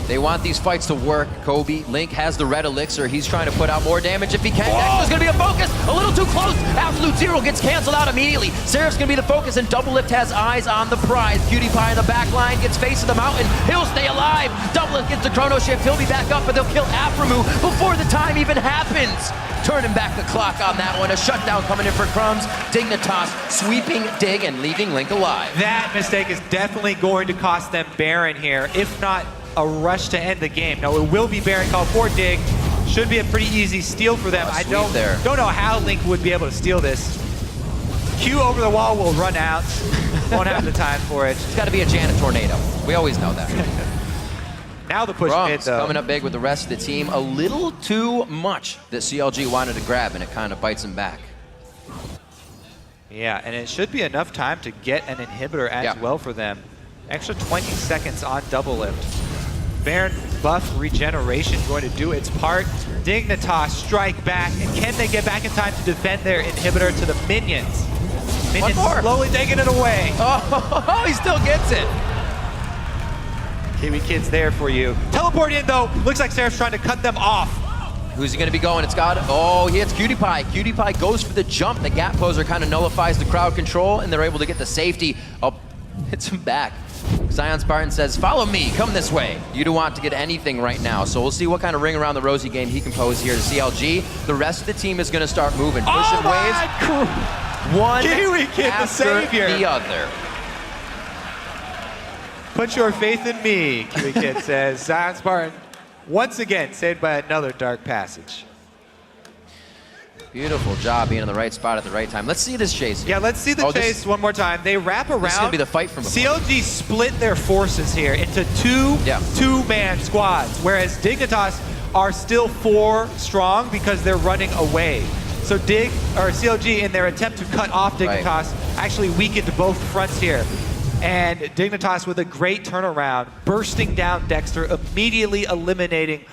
They want these fights to work, Kobe. Link has the red elixir. He's trying to put out more damage if he can. Next is going to be a focus. A little too close. Absolute Zero gets canceled out immediately. Seraph's going to be the focus, and Doublelift has eyes on the prize. Cutie Pie in the back line gets face of the mountain. He'll stay alive. Doublelift gets the Chrono Shift. He'll be back up, but they'll kill Aframu before the time even happens. Turning back the clock on that one. A shutdown coming in for Crumbs. Dignitas sweeping Dig and leaving Link alive. That mistake is definitely going to cost them Baron here, if not a rush to end the game. No, it will be Baron call for Dig. Should be a pretty easy steal for them. I don't know how Link would be able to steal this. Q over the wall will run out. Won't have the time for it. It's got to be a Janet Tornado. We always know that. Now the push mid, though. Coming up big with the rest of the team. A little too much that CLG wanted to grab, and it kind of bites him back. Yeah, and it should be enough time to get an inhibitor as well for them. Extra 20 seconds on Doublelift. Baron buff regeneration going to do its part. Dignitas strike back, and can they get back in time to defend their inhibitor to the minions? Minions slowly taking it away. Oh, he still gets it. Kiwi Kid's there for you. Teleport in, though. Looks like Seraph's trying to cut them off. Who's he going to be going? It's got, oh, he hits Cutie Pie. Cutie Pie goes for the jump. The gap poser kind of nullifies the crowd control, and they're able to get the safety. Oh, hits him back. Zion Spartan says, follow me, come this way. You don't want to get anything right now. So we'll see what kind of ring around the rosy game he can pose here to CLG. The rest of the team is going to start moving, pushing waves. One Kiwi Kid, the savior. The other. Put your faith in me, Kiwi Kid says. Zion Spartan, once again, saved by another dark passage. Beautiful job being in the right spot at the right time. Let's see this chase. Yeah, let's see the chase one more time. They wrap around. This is going to be the fight from before. CLG split their forces here into two-man squads, whereas Dignitas are still 4 strong because they're running away. So CLG, in their attempt to cut off Dignitas, actually weakened both fronts here. And Dignitas with a great turnaround, bursting down Dexter, immediately eliminating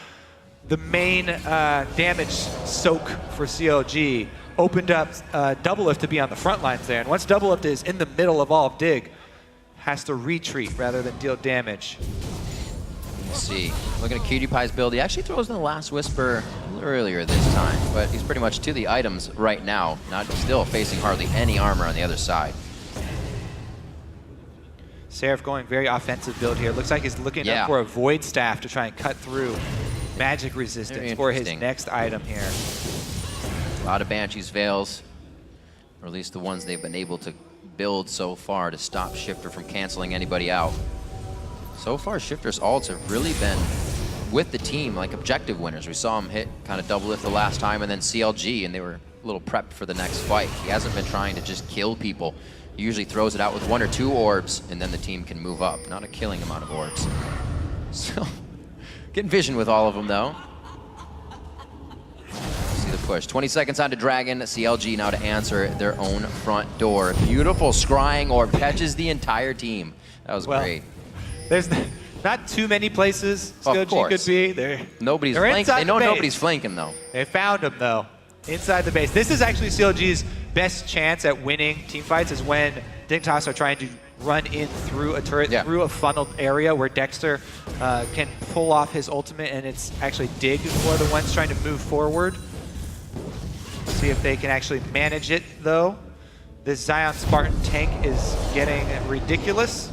the main damage soak for CLG. Opened up Doublelift to be on the front lines there. And once Doublelift is in the middle of all of Dig, has to retreat rather than deal damage. Let's see. Looking at Cutie Pie's build, he actually throws in the Last Whisper a little earlier this time, but he's pretty much to the items right now, still facing hardly any armor on the other side. Seraph going very offensive build here. Looks like he's looking up for a Void Staff to try and cut through magic resistance for his next item here. A lot of Banshee's Veils, or at least the ones they've been able to build so far to stop Shifter from canceling anybody out. So far, Shifter's ults have really been with the team, like objective winners. We saw him hit kind of Doublelift the last time, and then CLG, and they were a little prepped for the next fight. He hasn't been trying to just kill people. He usually throws it out with 1 or 2 orbs, and then the team can move up. Not a killing amount of orbs. So, getting vision with all of them, though. See the push. 20 seconds onto Dragon. CLG now to answer their own front door. Beautiful scrying orb catches the entire team. That was great. There's not too many places CLG could be. Nobody's flanking. They know nobody's flanking, though. They found him, though, inside the base. This is actually CLG's best chance at winning team fights, is when Dignitas are trying to run in through a turret, through a funneled area where Dexter can pull off his ultimate, and it's actually Dig who are the ones trying to move forward. See if they can actually manage it, though. This Zion Spartan tank is getting ridiculous.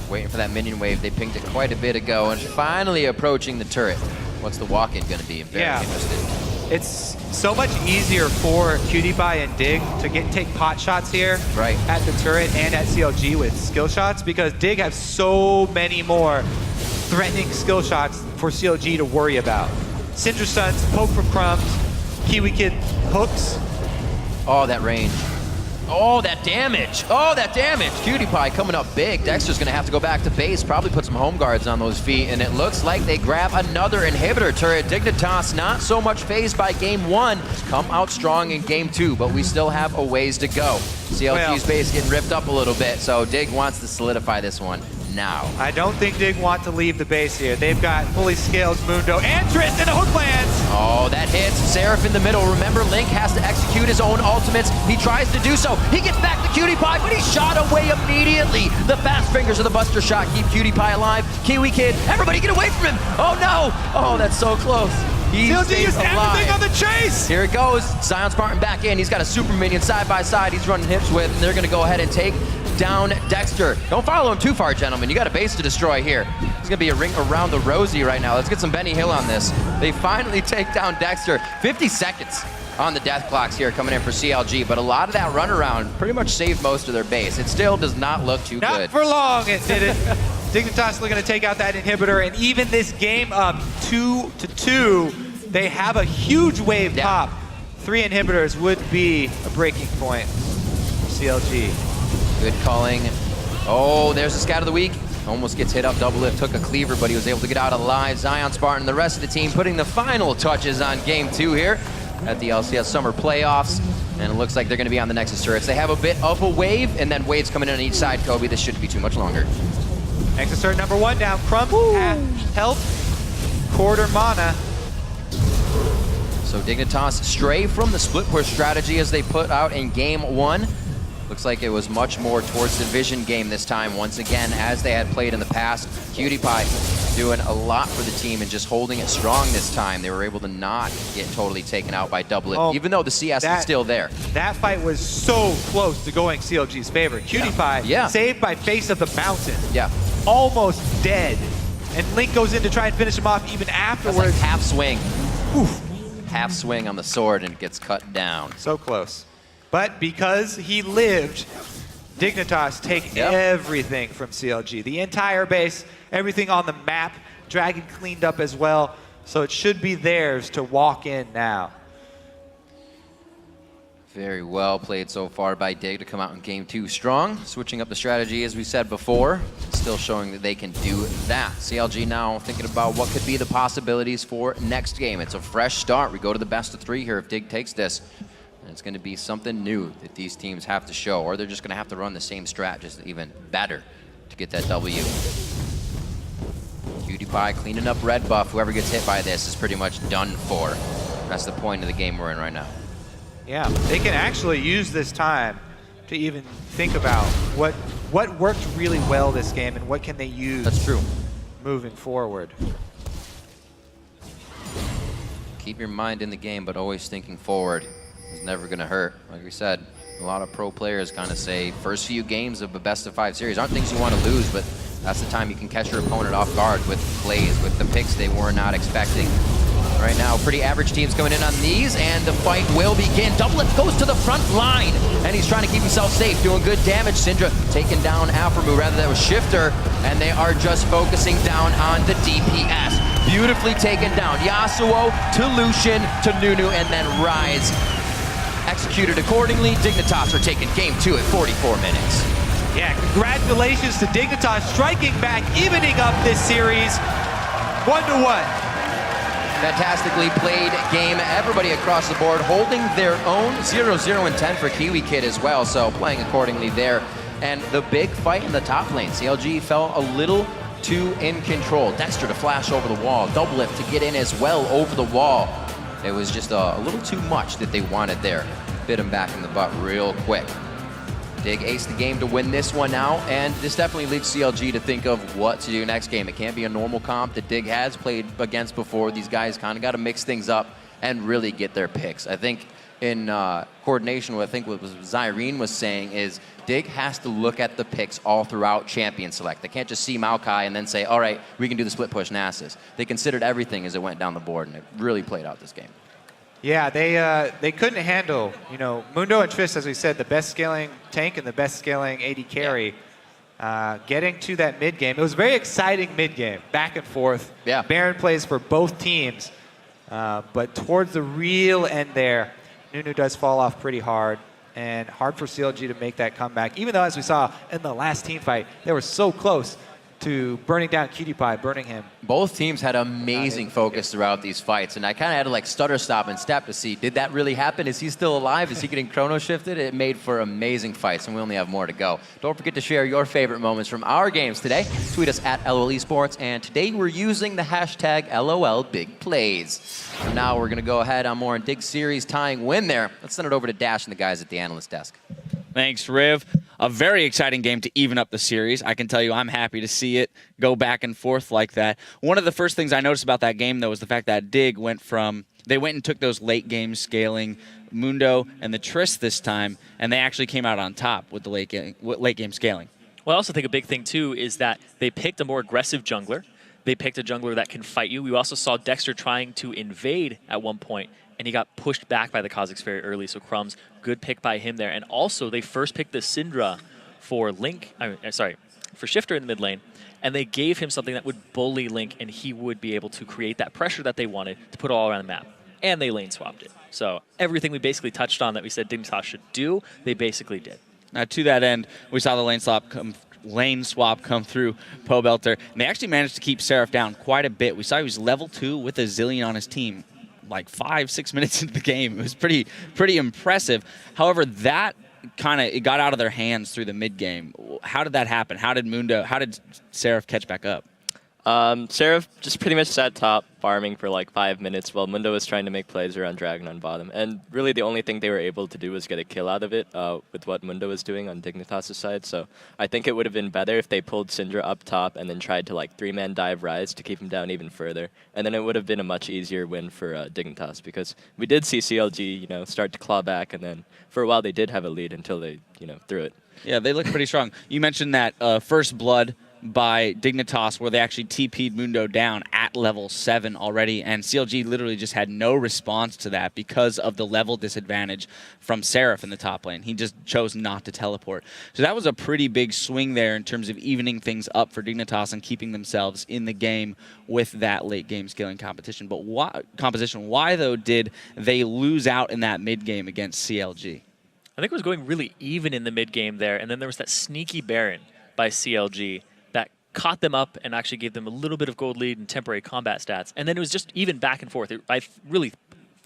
Waiting for that minion wave. They pinged it quite a bit ago, and finally approaching the turret. What's the walk-in going to be? I'm very interested. It's so much easier for Cutie Pie and Dig to take pot shots here at the turret and at CLG with skill shots, because Dig has so many more threatening skill shots for CLG to worry about. Cinder Stuns, Poke from Crumbs, Kiwi Kid hooks. Oh, that range. Oh, that damage. Oh, that damage. Cutie Pie coming up big. Dexter's going to have to go back to base, probably put some home guards on those feet, and it looks like they grab another inhibitor turret. Dignitas not so much phased by game 1. Come out strong in game 2, but we still have a ways to go. CLG's base getting ripped up a little bit, so Dig wants to solidify this one now. I don't think Dig want to leave the base here. They've got fully scaled Mundo and Trist, and the hook lands. Oh, that hits. Seraph in the middle. Remember, Link has to execute his own ultimates. He tries to do so. He gets back to Cutie Pie, but he's shot away immediately. The fast fingers of the Buster Shot keep Cutie Pie alive. Kiwi Kid, everybody get away from him. Oh no. Oh, that's so close. He stays alive. Everything on the chase. Here it goes. Zion Spartan back in. He's got a super minion side by side. He's running hips with, and they're going to go ahead and take down Dexter. Don't follow him too far, gentlemen. You got a base to destroy here. There's gonna be a ring around the rosy right now. Let's get some Benny Hill on this. They finally take down Dexter. 50 seconds on the death clocks here coming in for CLG, but a lot of that runaround pretty much saved most of their base. It still does not look too good. Not for long, it didn't. Dignitas looking to take out that inhibitor, and even this game up 2-2, they have a huge wave pop. 3 inhibitors would be a breaking point for CLG. Good calling. Oh, there's the scout of the week. Almost gets hit up. Doublelift took a cleaver, but he was able to get out alive. Zion Spartan, the rest of the team putting the final touches on game 2 here at the LCS Summer Playoffs. And it looks like they're going to be on the Nexus turrets. They have a bit of a wave, and then waves coming in on each side, Kobe. This shouldn't be too much longer. Nexus turret number 1 down. Crumb, health, quarter mana. So Dignitas stray from the split push strategy as they put out in game 1. Looks like it was much more towards the vision game this time, once again, as they had played in the past. Cutie Pie doing a lot for the team and just holding it strong this time. They were able to not get totally taken out by Doublelift, even though the CS is still there. That fight was so close to going CLG's favor. Cutie Pie saved by face of the mountain. Almost dead. And Link goes in to try and finish him off even afterwards. That's like half swing. Oof. Half swing on the sword and gets cut down. So close. But because he lived, Dignitas take everything from CLG. The entire base, everything on the map. Dragon cleaned up as well, so it should be theirs to walk in now. Very well played so far by Dig to come out in game 2 strong. Switching up the strategy as we said before, still showing that they can do that. CLG now thinking about what could be the possibilities for next game. It's a fresh start. We go to the best of 3 here if Dig takes this. And it's going to be something new that these teams have to show, or they're just going to have to run the same strat, just even better to get that W. PewDiePie cleaning up red buff. Whoever gets hit by this is pretty much done for. That's the point of the game we're in right now. Yeah, they can actually use this time to even think about what worked really well this game and what can they use. That's true. Moving forward. Keep your mind in the game, but always thinking forward is never going to hurt. Like we said, a lot of pro players kind of say first few games of a best-of-5 series aren't things you want to lose, but that's the time you can catch your opponent off guard with plays, with the picks they were not expecting. Right now, pretty average teams coming in on these, and the fight will begin. Doublelift goes to the front line, and he's trying to keep himself safe, doing good damage. Syndra taking down Aframu, rather that was Shifter, and they are just focusing down on the DPS. Beautifully taken down. Yasuo to Lucian to Nunu, and then Rise. Executed accordingly. Dignitas are taking game 2 at 44 minutes. Yeah, congratulations to Dignitas striking back, evening up this series 1-1. Fantastically played game. Everybody across the board holding their own. 0-0 and 10 for Kiwi Kid as well, so playing accordingly there. And the big fight in the top lane. CLG fell a little too in control. Dexter to flash over the wall. Doublelift to get in as well over the wall. It was just a little too much that they wanted there. Bit him back in the butt real quick. Dig aced the game to win this one now, and this definitely leaves CLG to think of what to do next game. It can't be a normal comp that Dig has played against before. These guys kind of got to mix things up and really get their picks. I think in coordination with what Zyrene was saying is Dig has to look at the picks all throughout Champion Select. They can't just see Maokai and then say, all right, we can do the split push Nasus. They considered everything as it went down the board, and it really played out this game. Yeah, they couldn't handle, Mundo and Trist, as we said, the best scaling tank and the best scaling AD carry. Getting to that mid game. It was a very exciting mid game, back and forth. Yeah. Baron plays for both teams, but towards the real end there, Nunu does fall off pretty hard, and hard for CLG to make that comeback. Even though, as we saw in the last team fight, they were so close to burning down PewDiePie, burning him. Both teams had amazing focus throughout these fights, and I kind of had to like stutter stop and step to see, did that really happen? Is he still alive? Is he getting chrono shifted? It made for amazing fights, and we only have more to go. Don't forget to share your favorite moments from our games today. Tweet us at LOL Esports, and today we're using the hashtag LOL Big Plays. So now we're going to go ahead on more on Dig Series tying win there. Let's send it over to Dash and the guys at the analyst desk. Thanks, Riv. A very exciting game to even up the series. I can tell you I'm happy to see it go back and forth like that. One of the first things I noticed about that game, though, was the fact that Dig went and took those late game scaling Mundo and the Trist this time, and they actually came out on top with the late game scaling. Well, I also think a big thing, too, is that they picked a more aggressive jungler. They picked a jungler that can fight you. We also saw Dexter trying to invade at one point, and he got pushed back by the Kha'Zix very early, so Crumbs, good pick by him there. And also, they first picked the Syndra for for Shifter in the mid lane, and they gave him something that would bully Link, and he would be able to create that pressure that they wanted to put all around the map. And they lane swapped it. So everything we basically touched on that we said Dignitas should do, they basically did. Now, to that end, we saw the lane swap come through Pobelter, and they actually managed to keep Seraph down quite a bit. We saw he was level 2 with a Zillion on his team, like 5-6 minutes into the game. It was pretty impressive. However, that it got out of their hands through the mid game. How did that happen? How did Seraph catch back up? Seraph just pretty much sat top, farming for like 5 minutes while Mundo was trying to make plays around Dragon on bottom. And really the only thing they were able to do was get a kill out of it with what Mundo was doing on Dignitas' side. So I think it would have been better if they pulled Syndra up top and then tried to like 3-man dive Rise to keep him down even further. And then it would have been a much easier win for Dignitas, because we did see CLG, start to claw back, and then for a while they did have a lead until they, threw it. Yeah, they looked pretty strong. You mentioned that first blood by Dignitas where they actually TP'd Mundo down at level 7 already, and CLG literally just had no response to that because of the level disadvantage from Seraph in the top lane. He just chose not to teleport. So that was a pretty big swing there in terms of evening things up for Dignitas and keeping themselves in the game with that late game scaling competition. But why though did they lose out in that mid game against CLG? I think it was going really even in the mid game there, and then there was that sneaky Baron by CLG that caught them up and actually gave them a little bit of gold lead and temporary combat stats. And then it was just even back and forth. I really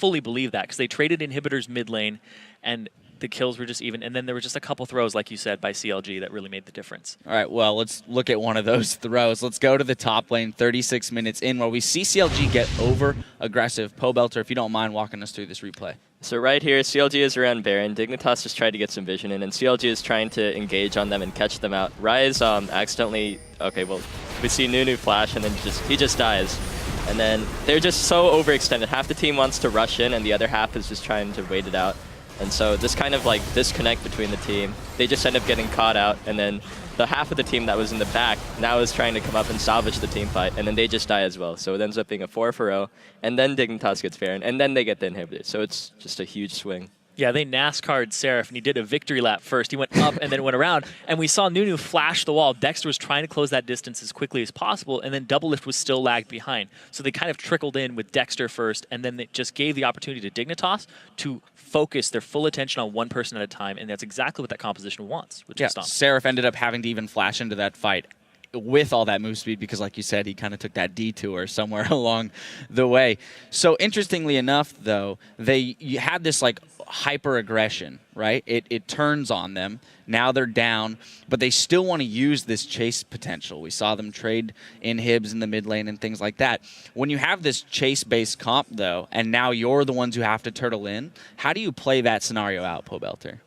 fully believe that because they traded inhibitors mid lane, and the kills were just even. And then there were just a couple throws, like you said, by CLG that really made the difference. All right, well, let's look at one of those throws. Let's go to the top lane, 36 minutes in, where we see CLG get over-aggressive. Pobelter, if you don't mind walking us through this replay. So right here, CLG is around Baron. Dignitas just tried to get some vision in, and CLG is trying to engage on them and catch them out. Ryze accidentally... Okay, well, we see Nunu flash, and then he just dies. And then they're just so overextended. Half the team wants to rush in, and the other half is just trying to wait it out. And so this kind of like disconnect between the team. They just end up getting caught out, and then the half of the team that was in the back now is trying to come up and salvage the team fight, and then they just die as well. So it ends up being a 4-for-0, and then Dignitas gets Baron, and then they get the inhibitor. So it's just a huge swing. Yeah, they NASCAR'd Seraph, and he did a victory lap first. He went up and then went around, and we saw Nunu flash the wall. Dexter was trying to close that distance as quickly as possible, and then Doublelift was still lagged behind. So they kind of trickled in with Dexter first, and then they just gave the opportunity to Dignitas to focus their full attention on one person at a time, and that's exactly what that composition wants. With Seraph ended up having to even flash into that fight with all that move speed because, like you said, he kind of took that detour somewhere along the way. So interestingly enough, though, you had this like hyper aggression, right? It turns on them. Now they're down, but they still want to use this chase potential. We saw them trade inhibs in the mid lane and things like that. When you have this chase-based comp, though, and now you're the ones who have to turtle in, how do you play that scenario out, Pobelter?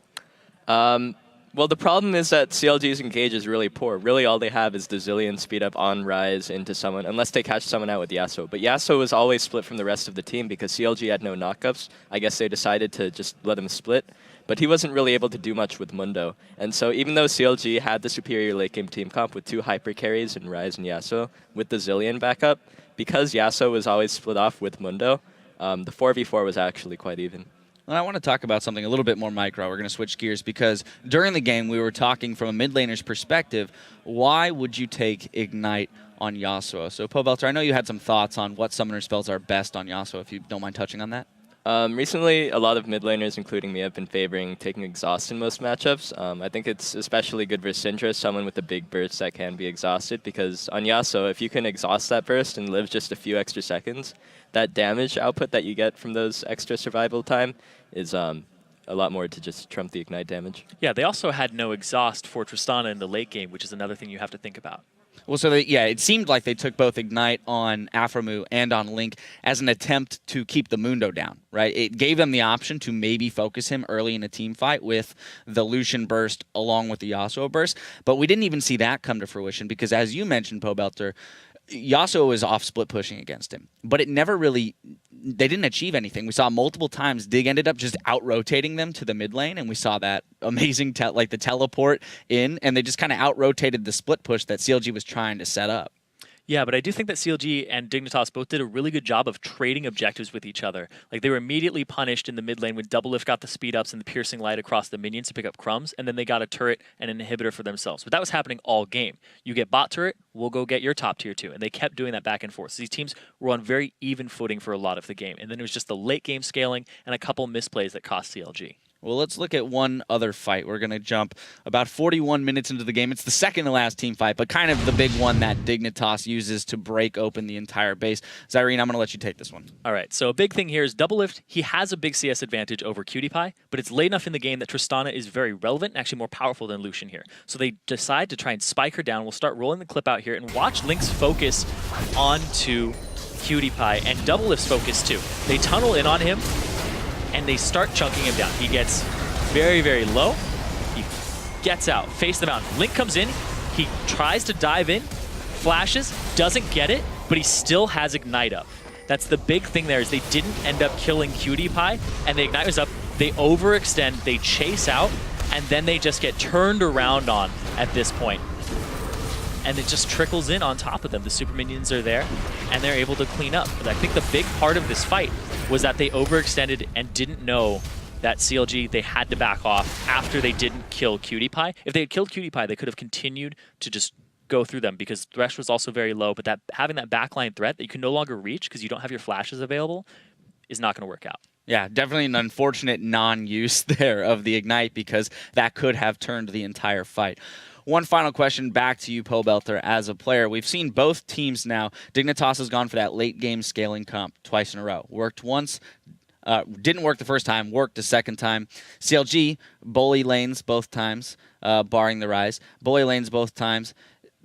Well, the problem is that CLG's engage is really poor. Really, all they have is the Zillion speed up on Ryze into someone, unless they catch someone out with Yasuo. But Yasuo was always split from the rest of the team because CLG had no knockups. I guess they decided to just let him split. But he wasn't really able to do much with Mundo. And so even though CLG had the superior late game team comp with 2 hyper carries in Ryze and Yasuo with the Zillion backup, because Yasuo was always split off with Mundo, the 4v4 was actually quite even. And I want to talk about something a little bit more micro. We're going to switch gears because during the game we were talking from a mid laner's perspective. Why would you take Ignite on Yasuo? So Pobelter, I know you had some thoughts on what summoner spells are best on Yasuo, if you don't mind touching on that. Recently, a lot of mid laners, including me, have been favoring taking Exhaust in most matchups. I think it's especially good versus Syndra, someone with a big burst that can be exhausted, because on Yasuo, if you can exhaust that burst and live just a few extra seconds, that damage output that you get from those extra survival time is a lot more to just trump the Ignite damage. Yeah, they also had no exhaust for Tristana in the late game, which is another thing you have to think about. Well, so it seemed like they took both Ignite on Aphromoo and on Link as an attempt to keep the Mundo down, right? It gave them the option to maybe focus him early in a team fight with the Lucian burst along with the Yasuo burst, but we didn't even see that come to fruition because, as you mentioned, Pobelter, Yasuo was off split pushing against him, but it never really, they didn't achieve anything. We saw multiple times Dig ended up just out-rotating them to the mid lane, and we saw that amazing, the teleport in, and they just kind of out-rotated the split push that CLG was trying to set up. Yeah, but I do think that CLG and Dignitas both did a really good job of trading objectives with each other. Like, they were immediately punished in the mid lane when Doublelift got the speed ups and the piercing light across the minions to pick up crumbs, and then they got a turret and an inhibitor for themselves. But that was happening all game. You get bot turret, we'll go get your top tier 2. And they kept doing that back and forth. So these teams were on very even footing for a lot of the game. And then it was just the late game scaling and a couple misplays that cost CLG. Well, let's look at one other fight. We're going to jump about 41 minutes into the game. It's the second to last team fight, but kind of the big one that Dignitas uses to break open the entire base. Zyrene, I'm going to let you take this one. All right, so a big thing here is Doublelift. He has a big CS advantage over QtPie, but it's late enough in the game that Tristana is very relevant and actually more powerful than Lucian here. So they decide to try and spike her down. We'll start rolling the clip out here and watch Link's focus onto QtPie and Doublelift's focus too. They tunnel in on him, and they start chunking him down. He gets very, very low. He gets out, face the mountain. Link comes in, he tries to dive in, flashes, doesn't get it, but he still has Ignite up. That's the big thing there is they didn't end up killing QtPie, and the Ignite was up. They overextend, they chase out, and then they just get turned around on at this point. And it just trickles in on top of them. The super minions are there, and they're able to clean up. But I think the big part of this fight was that they overextended and didn't know that CLG, they had to back off after they didn't kill QtPie. If they had killed QtPie, they could have continued to just go through them because Thresh was also very low, but that having that backline threat that you can no longer reach because you don't have your flashes available is not going to work out. Yeah, definitely an unfortunate non-use there of the Ignite because that could have turned the entire fight. One final question back to you, Pobelter, as a player. We've seen both teams now. Dignitas has gone for that late game scaling comp twice in a row. Worked once, Didn't work the first time, worked the second time. CLG, bully lanes both times, barring the Rise. Bully lanes both times,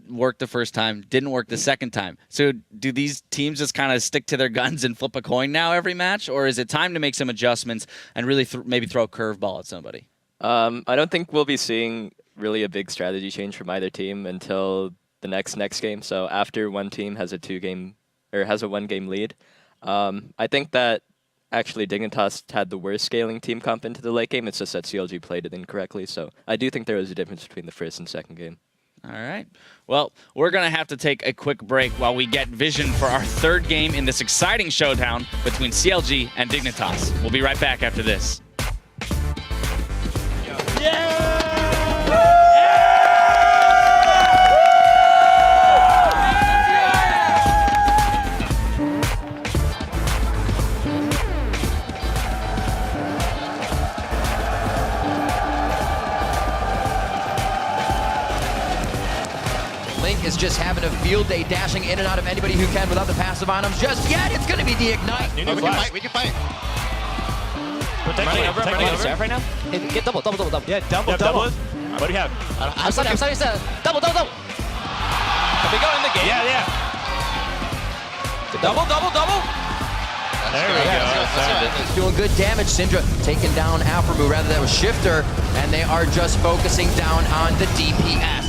worked the first time, didn't work the second time. So do these teams just kind of stick to their guns and flip a coin now every match? Or is it time to make some adjustments and really maybe throw a curveball at somebody? I don't think we'll be seeing really a big strategy change from either team until the next game. So after one team has a 1-game lead, I think that actually Dignitas had the worst scaling team comp into the late game. It's just that CLG played it incorrectly. So I do think there was a difference between the first and second game. All right. Well, we're going to have to take a quick break while we get vision for our third game in this exciting showdown between CLG and Dignitas. We'll be right back after this. Is just having a field day, dashing in and out of anybody who can without the passive items just yet. It's going to be the Ignite. We can fight. Running over right now. Hey, get double. Yeah, double. What do you have? I'm sorry. Double. Can we go in the game? Yeah. Double. There we go. He's doing good damage. Syndra taking down Aframu. Rather, that was Shifter, and they are just focusing down on the DPS.